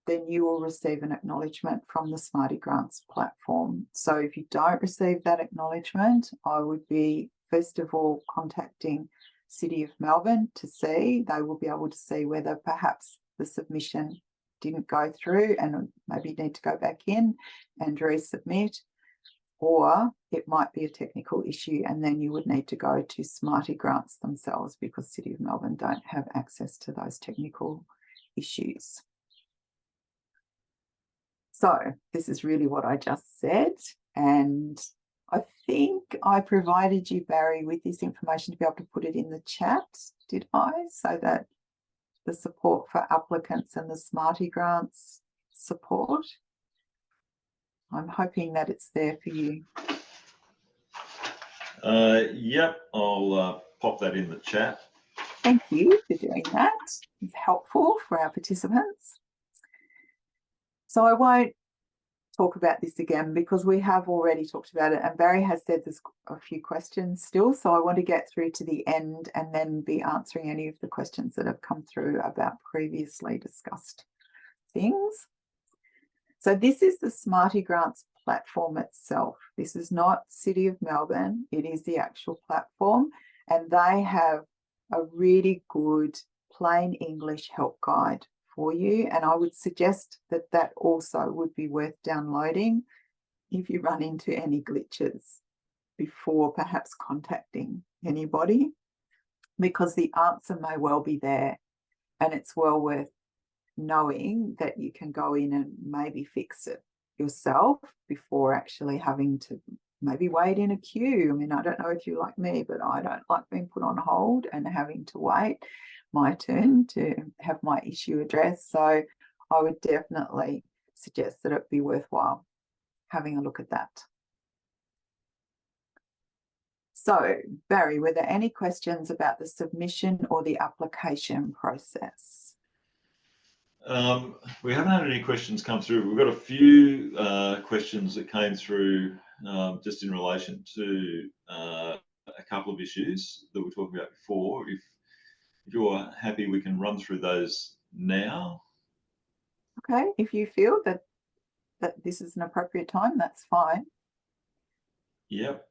then you will receive an acknowledgement from the Smarty Grants platform. So if you don't receive that acknowledgement, I would be first of all contacting City of Melbourne to see. They will be able to see whether perhaps the submission didn't go through and maybe you need to go back in and resubmit, or it might be a technical issue and then you would need to go to Smarty Grants themselves because City of Melbourne don't have access to those technical issues. So this is really what I just said, and I think I provided you, Barry, with this information to be able to put it in the chat, did I? So that the support for applicants and the Smarty Grants support. I'm hoping that it's there for you. Yep, I'll pop that in the chat. Thank you for doing that. It's helpful for our participants. So I won't talk about this again because we have already talked about it and Barry has said there's a few questions still. So I want to get through to the end and then be answering any of the questions that have come through about previously discussed things. So this is the Smarty Grants platform itself. This is not City of Melbourne. It is the actual platform, and they have a really good plain English help guide for you. And I would suggest that that also would be worth downloading if you run into any glitches before perhaps contacting anybody, because the answer may well be there and it's well worth knowing that you can go in and maybe fix it yourself before actually having to maybe wait in a queue. I mean, I don't know if you're like me, but I don't like being put on hold and having to wait my turn to have my issue addressed. So I would definitely suggest that it be worthwhile having a look at that. So, Barry, were there any questions about the submission or the application process? We haven't had any questions come through. We've got a few questions that came through just in relation to a couple of issues that we were talking about before. If you're happy, we can run through those now. Okay, if you feel that this is an appropriate time, that's fine. Yep.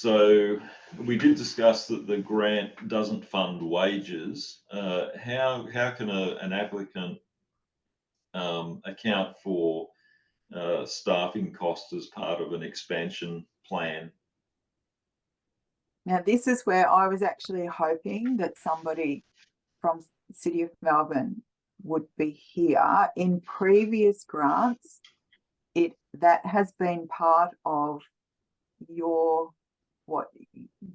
So we did discuss that the grant doesn't fund wages. How can an applicant account for staffing costs as part of an expansion plan? Now, this is where I was actually hoping that somebody from the City of Melbourne would be here. In previous grants, that has been part of what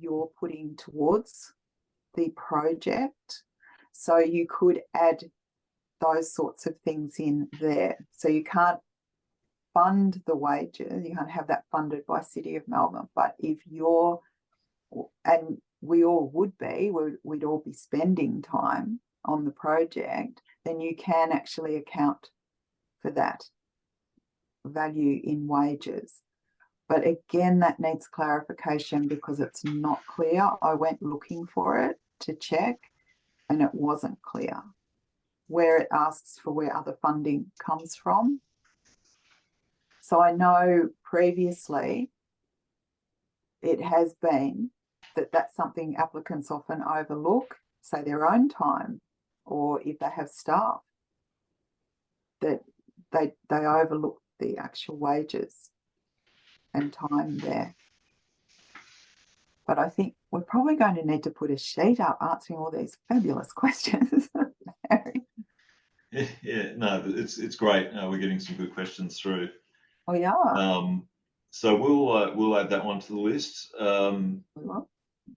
you're putting towards the project. So you could add those sorts of things in there. So you can't fund the wages, you can't have that funded by City of Melbourne. But if you're, and we all would be, we'd all be spending time on the project, then you can actually account for that value in wages. But again, that needs clarification because it's not clear. I went looking for it to check and it wasn't clear where it asks for where other funding comes from. So I know previously it has been that that's something applicants often overlook, say their own time, or if they have staff, that they overlook the actual wages and time there. But I think we're probably going to need to put a sheet up answering all these fabulous questions. Yeah, no, it's great. We're getting some good questions through. Oh yeah. So we'll add that one to the list. We've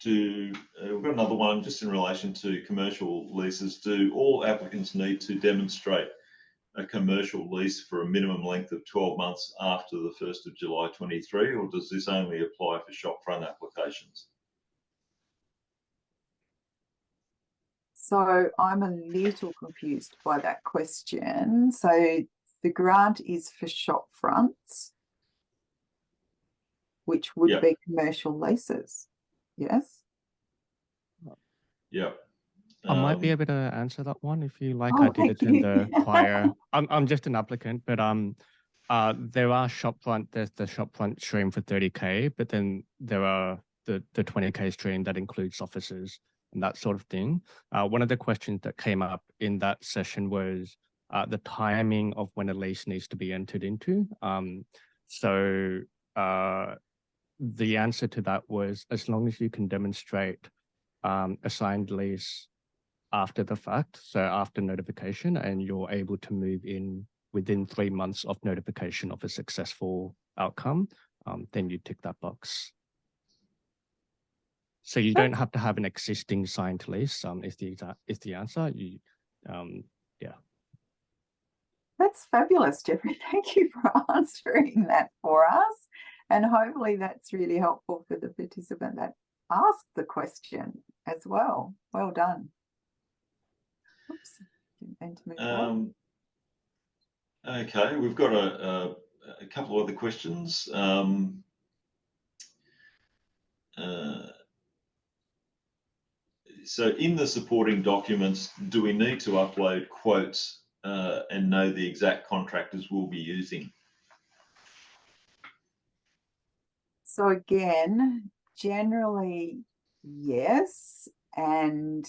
got another one just in relation to commercial leases. Do all applicants need to demonstrate a commercial lease for a minimum length of 12 months after the 1st of July 23, or does this only apply for shopfront applications? So I'm a little confused by that question. So the grant is for shop fronts, which would be commercial leases. Yes. Yep. I might be able to answer that one if you like. Oh, I did attend the choir. you. I'm just an applicant, but there are shopfront. There's the shopfront stream for 30K, but then there are the 20K stream that includes offices and that sort of thing. One of the questions that came up in that session was the timing of when a lease needs to be entered into. So the answer to that was as long as you can demonstrate a signed lease after the fact, so after notification, and you're able to move in within 3 months of notification of a successful outcome, then you tick that box. So you don't have to have an existing signed lease. Is the answer? Yeah. That's fabulous, Jeffrey. Thank you for answering that for us. And hopefully that's really helpful for the participant that asked the question as well. Well done. Oops. Didn't mean to move on. Okay, we've got a couple of other questions. So in the supporting documents, do we need to upload quotes and know the exact contractors we'll be using? So again, generally, yes. And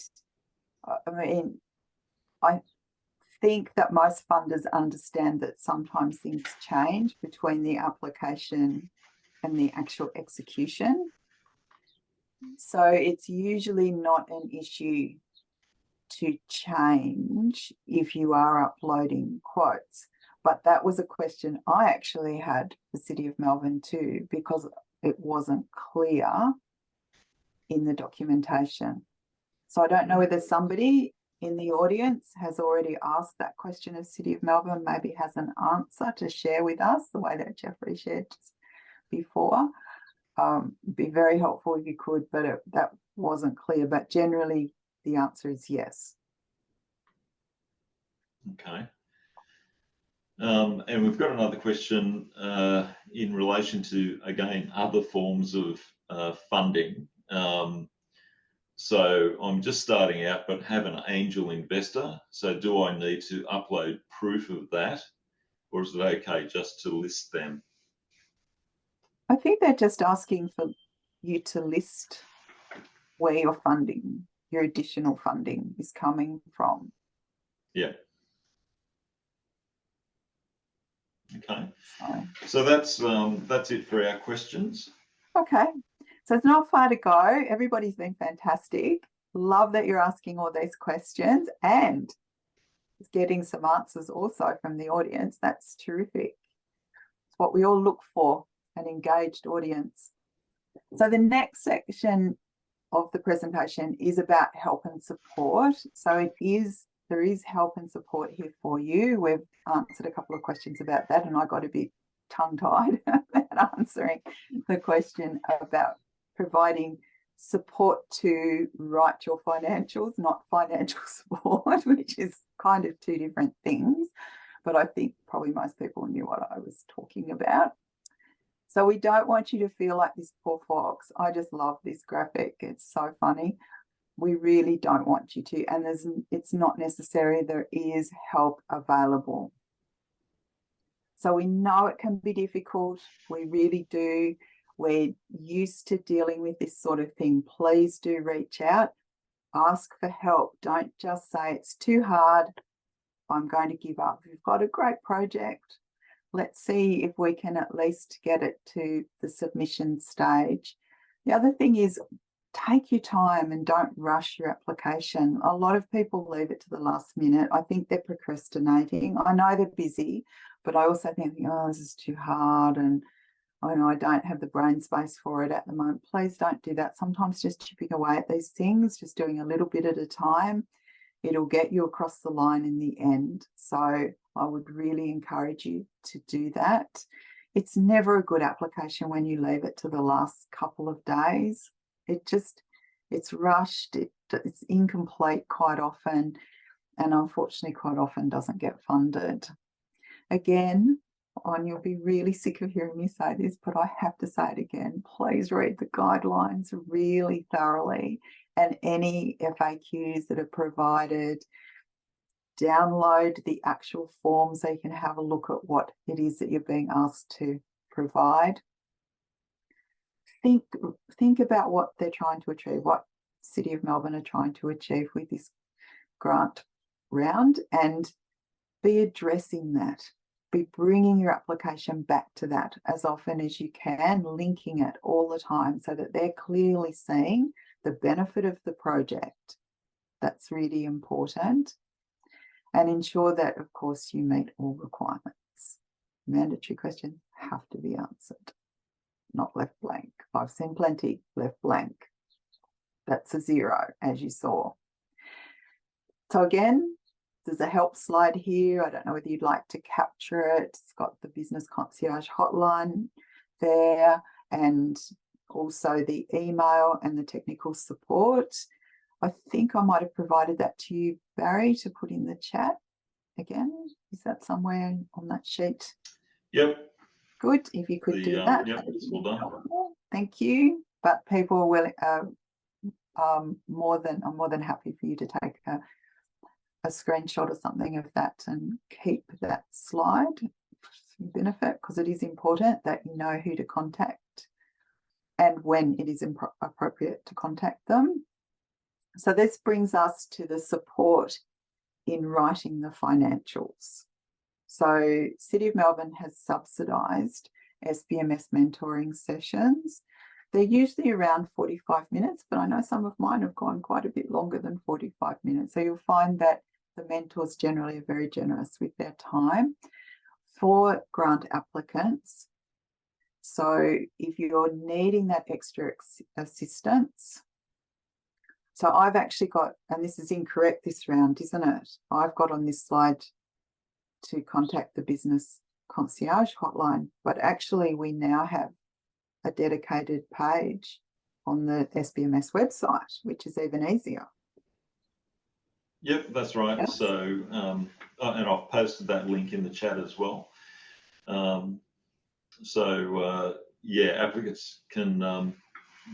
I mean, I think that most funders understand that sometimes things change between the application and the actual execution. So it's usually not an issue to change if you are uploading quotes. But that was a question I actually had for City of Melbourne too, because it wasn't clear in the documentation. So I don't know whether somebody in the audience has already asked that question of City of Melbourne, maybe has an answer to share with us the way that Jeffrey shared just before. Be very helpful if you could, but that wasn't clear. But generally, the answer is yes. Okay. And we've got another question in relation to, again, other forms of funding. So I'm just starting out, but have an angel investor. So do I need to upload proof of that, or is it okay just to list them? I think they're just asking for you to list where your funding, your additional funding is coming from. Yeah. Okay. So So that's it for our questions. okay. So it's not far to go. Everybody's been fantastic. Love that you're asking all these questions and getting some answers also from the audience. That's terrific. It's what we all look for, an engaged audience. So the next section of the presentation is about help and support. So there is help and support here for you. We've answered a couple of questions about that, and I got a bit tongue-tied about answering the question about providing support to write your financials, not financial support, which is kind of two different things. But I think probably most people knew what I was talking about. So we don't want you to feel like this poor fox. I just love this graphic. It's so funny. We really don't want you to. And it's not necessary. There is help available. So we know it can be difficult. We really do. We're used to dealing with this sort of thing. Please do reach out. Ask for help. Don't just say it's too hard. I'm going to give up. You've got a great project. Let's see if we can at least get it to the submission stage. The other thing is take your time and don't rush your application. A lot of people leave it to the last minute. I think they're procrastinating. I know they're busy, but I also think, oh, this is too hard and I know I don't have the brain space for it at the moment. Please don't do that. Sometimes just chipping away at these things, just doing a little bit at a time, it'll get you across the line in the end. So I would really encourage you to do that. It's never a good application when you leave it to the last couple of days. It's rushed, it's incomplete quite often, and unfortunately quite often doesn't get funded. Again, and you'll be really sick of hearing me say this, but I have to say it again. Please read the guidelines really thoroughly and any FAQs that are provided. Download the actual form so you can have a look at what it is that you're being asked to provide. Think about what they're trying to achieve, what City of Melbourne are trying to achieve with this grant round, and be addressing that. Be bringing your application back to that as often as you can, linking it all the time so that they're clearly seeing the benefit of the project. That's really important. And ensure that, of course, you meet all requirements. Mandatory questions have to be answered, not left blank. I've seen plenty left blank. That's a 0, as you saw. So again, there's a help slide here. I don't know whether you'd like to capture it. It's got the business concierge hotline there and also the email and the technical support. I think I might have provided that to you, Barry, to put in the chat again. Is that somewhere on that sheet? Yep. Good. If you could do that. Yep, it's all done. Thank you. But people are willing, I'm more than happy for you to take a screenshot or something of that and keep that slide for your benefit, because it is important that you know who to contact and when it is appropriate to contact them. So this brings us to the support in writing the financials. So City of Melbourne has subsidised SBMS mentoring sessions. They're usually around 45 minutes, but I know some of mine have gone quite a bit longer than 45 minutes. So you'll find that the mentors generally are very generous with their time for grant applicants. So if you're needing that extra assistance, so I've actually got, and this is incorrect this round, isn't it? I've got on this slide to contact the business concierge hotline, but actually we now have a dedicated page on the SBMS website, which is even easier. Yep, that's right. Yes. So, and I've posted that link in the chat as well. Yeah, applicants can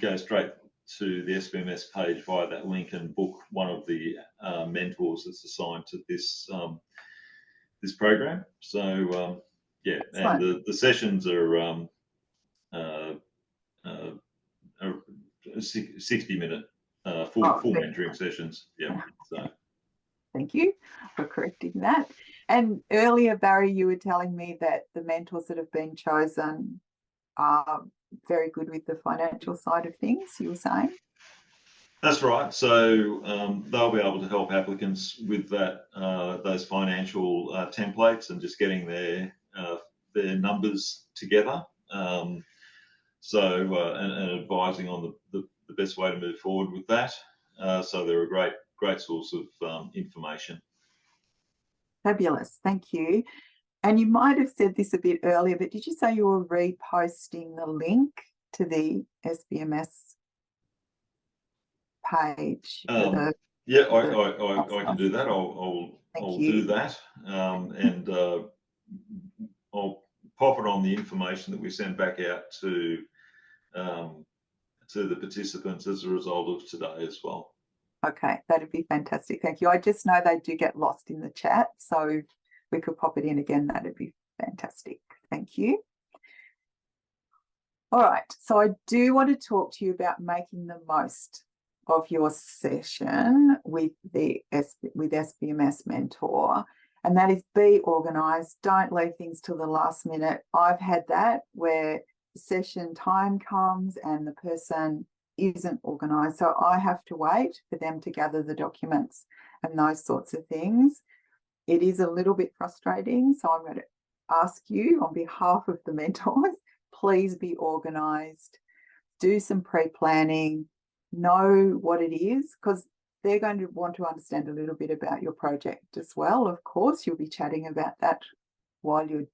go straight to the SBMS page via that link and book one of the mentors that's assigned to this this program. So yeah, and Excellent. the sessions are 60-minute full Oh, mentoring sessions. Yeah. So thank you for correcting that. And earlier, Barry, you were telling me that the mentors that have been chosen are very good with the financial side of things, you were saying? that's right. So they'll be able to help applicants with that those financial templates and just getting their numbers together. And advising on the best way to move forward with that. So they're a great source of information. Fabulous. Thank you. And you might have said this a bit earlier, but did you say you were reposting the link to the SBMS page? Yeah, I can do that. I'll do that, and I'll pop it on the information that we send back out to the participants as a result of today as well. Okay, that'd be fantastic. Thank you. I just know they do get lost in the chat, so we could pop it in again. That'd be fantastic. Thank you. All right, so I do want to talk to you about making the most of your session with SBMS Mentor, and that is be organised. Don't leave things till the last minute. I've had that where the session time comes and the person isn't organised, so I have to wait for them to gather the documents and those sorts of things. It is a little bit frustrating, so I'm going to ask you on behalf of the mentors, please be organised, do some pre-planning, know what it is, because they're going to want to understand a little bit about your project as well. Of course, you'll be chatting about that while you're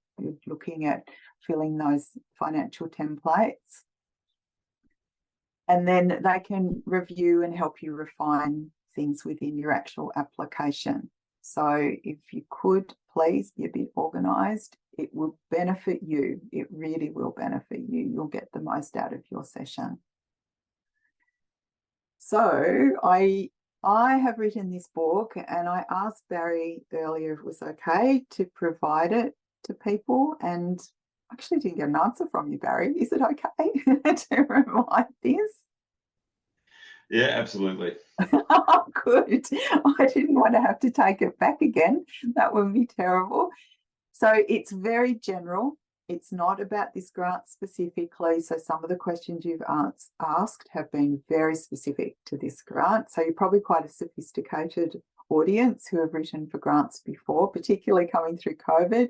looking at filling those financial templates. And then they can review and help you refine things within your actual application. So if you could please be a bit organised, it will benefit you. It really will benefit you. You'll get the most out of your session. So I have written this book, and I asked Barry earlier if it was okay to provide it to people, and I actually didn't get an answer from you, Barry. Is it okay to provide this? Yeah, absolutely. Oh, good. I didn't want to have to take it back again. That would be terrible. So it's very general. It's not about this grant specifically. So some of the questions you've asked have been very specific to this grant. So you're probably quite a sophisticated audience who have written for grants before, particularly coming through COVID.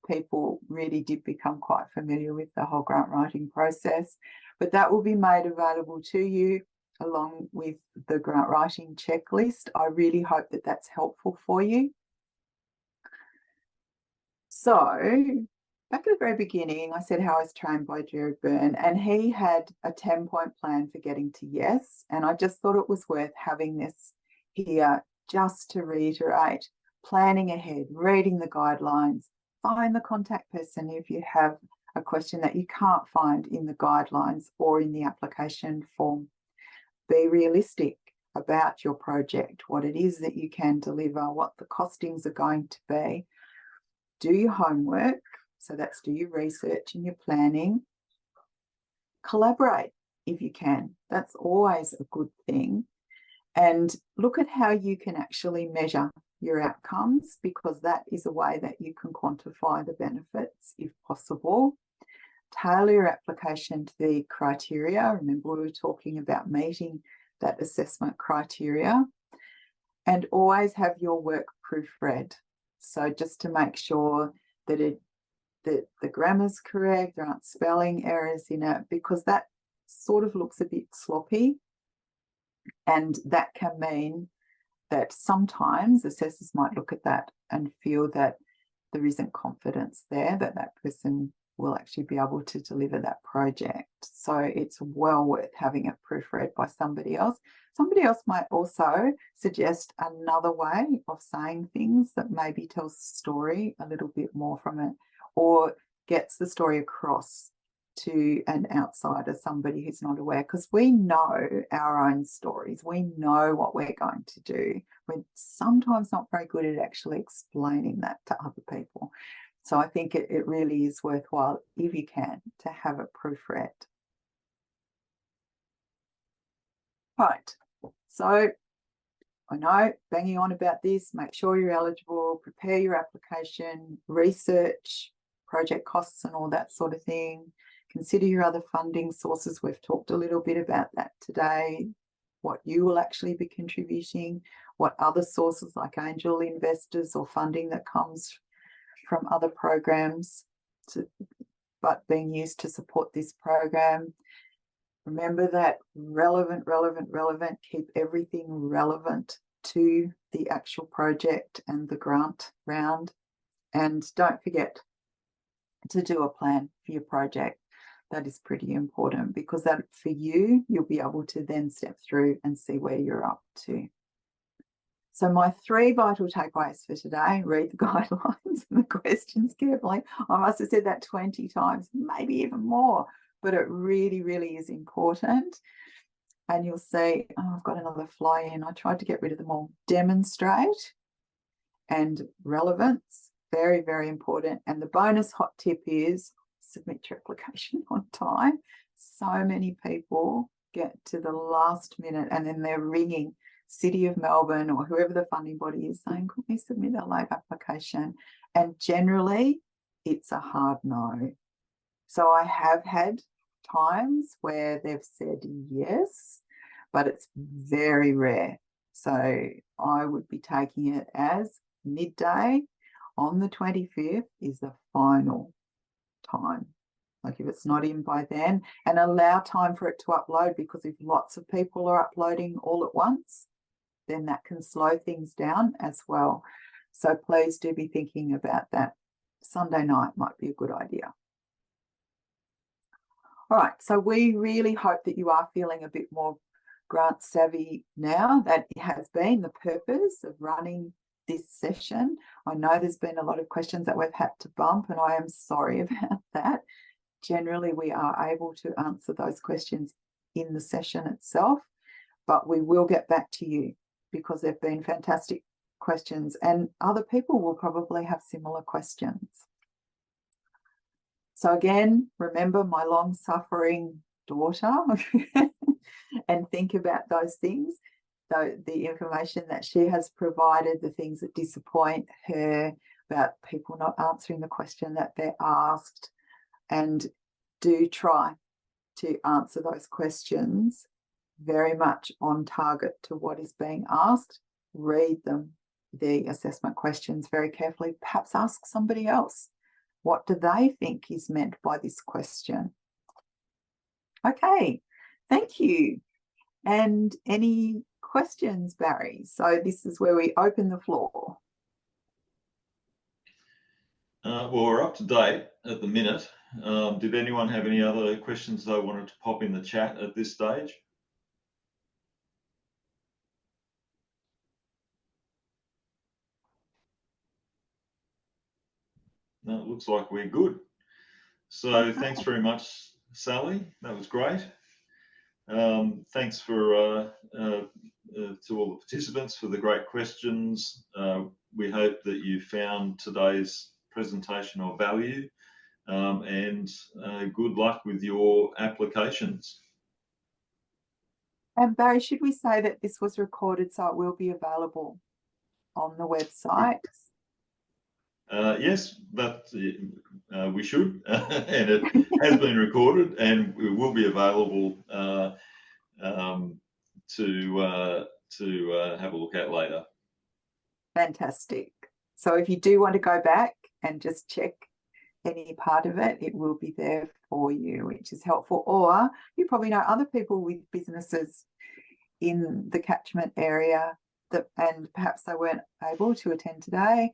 People really did become quite familiar with the whole grant writing process. But that will be made available to you along with the grant writing checklist. I really hope that that's helpful for you. So back at the very beginning, I said how I was trained by Jared Byrne, and he had a 10-point plan for getting to yes. And I just thought it was worth having this here just to reiterate, planning ahead, reading the guidelines, find the contact person if you have a question that you can't find in the guidelines or in the application form. Be realistic about your project, what it is that you can deliver, what the costings are going to be. Do your homework, so that's do your research and your planning. Collaborate if you can. That's always a good thing. And look at how you can actually measure your outcomes, because that is a way that you can quantify the benefits if possible. Tailor your application to the criteria. Remember, we were talking about meeting that assessment criteria. And always have your work proofread. So just to make sure that the grammar's correct, there aren't spelling errors in it, because that sort of looks a bit sloppy. And that can mean that sometimes assessors might look at that and feel that there isn't confidence there, that that person will actually be able to deliver that project. So it's well worth having it proofread by somebody else. Somebody else might also suggest another way of saying things that maybe tells the story a little bit more from it, or gets the story across to an outsider, somebody who's not aware, because we know our own stories. We know what we're going to do. We're sometimes not very good at actually explaining that to other people. So I think it really is worthwhile, if you can, to have it proofread. Right, so I know, banging on about this, make sure you're eligible, prepare your application, research project costs and all that sort of thing. Consider your other funding sources. We've talked a little bit about that today, what you will actually be contributing, what other sources like angel investors or funding that comes from other programs but being used to support this program. Remember that relevant, keep everything relevant to the actual project and the grant round. And don't forget to do a plan for your project. That is pretty important, because that for you, you'll be able to then step through and see where you're up to. So my 3 vital takeaways for today: read the guidelines and the questions carefully. I must have said that 20 times, maybe even more, but it really, really is important. And you'll see, oh, I've got another fly in. I tried to get rid of them all. Demonstrate and relevance, very, very important. And the bonus hot tip is submit your application on time. So many people get to the last minute and then they're ringing City of Melbourne or whoever the funding body is saying, could we submit a late application? And generally it's a hard no. So I have had times where they've said yes, but it's very rare. So I would be taking it as midday on the 25th is the final time. Like if it's not in by then, and allow time for it to upload, because if lots of people are uploading all at once, then that can slow things down as well. So please do be thinking about that. Sunday night might be a good idea. All right, so we really hope that you are feeling a bit more grant savvy now. That has been the purpose of running this session. I know there's been a lot of questions that we've had to bump, and I am sorry about that. Generally, we are able to answer those questions in the session itself, but we will get back to you because they've been fantastic questions, and other people will probably have similar questions. So again, remember my long-suffering daughter and think about those things, the information that she has provided, the things that disappoint her, about people not answering the question that they're asked, and do try to answer those questions very much on target to what is being asked. Read them, the assessment questions, very carefully. Perhaps ask somebody else. What do they think is meant by this question? Okay, thank you. And any questions, Barry? So this is where we open the floor. Well, we're up to date at the minute. Did anyone have any other questions they wanted to pop in the chat at this stage? No, it looks like we're good. So thanks very much, Sally. That was great. Thanks for to all the participants for the great questions. We hope that you found today's presentation of value, and good luck with your applications. And Barry, should we say that this was recorded so it will be available on the website? Yes, but we should, and it has been recorded, and it will be available to have a look at later. Fantastic. So if you do want to go back and just check any part of it, it will be there for you, which is helpful. Or you probably know other people with businesses in the catchment area and perhaps they weren't able to attend today.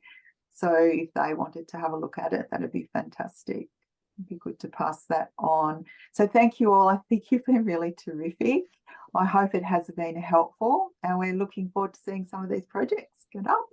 So if they wanted to have a look at it, that'd be fantastic. It'd be good to pass that on. So thank you all. I think you've been really terrific. I hope it has been helpful, and we're looking forward to seeing some of these projects get up.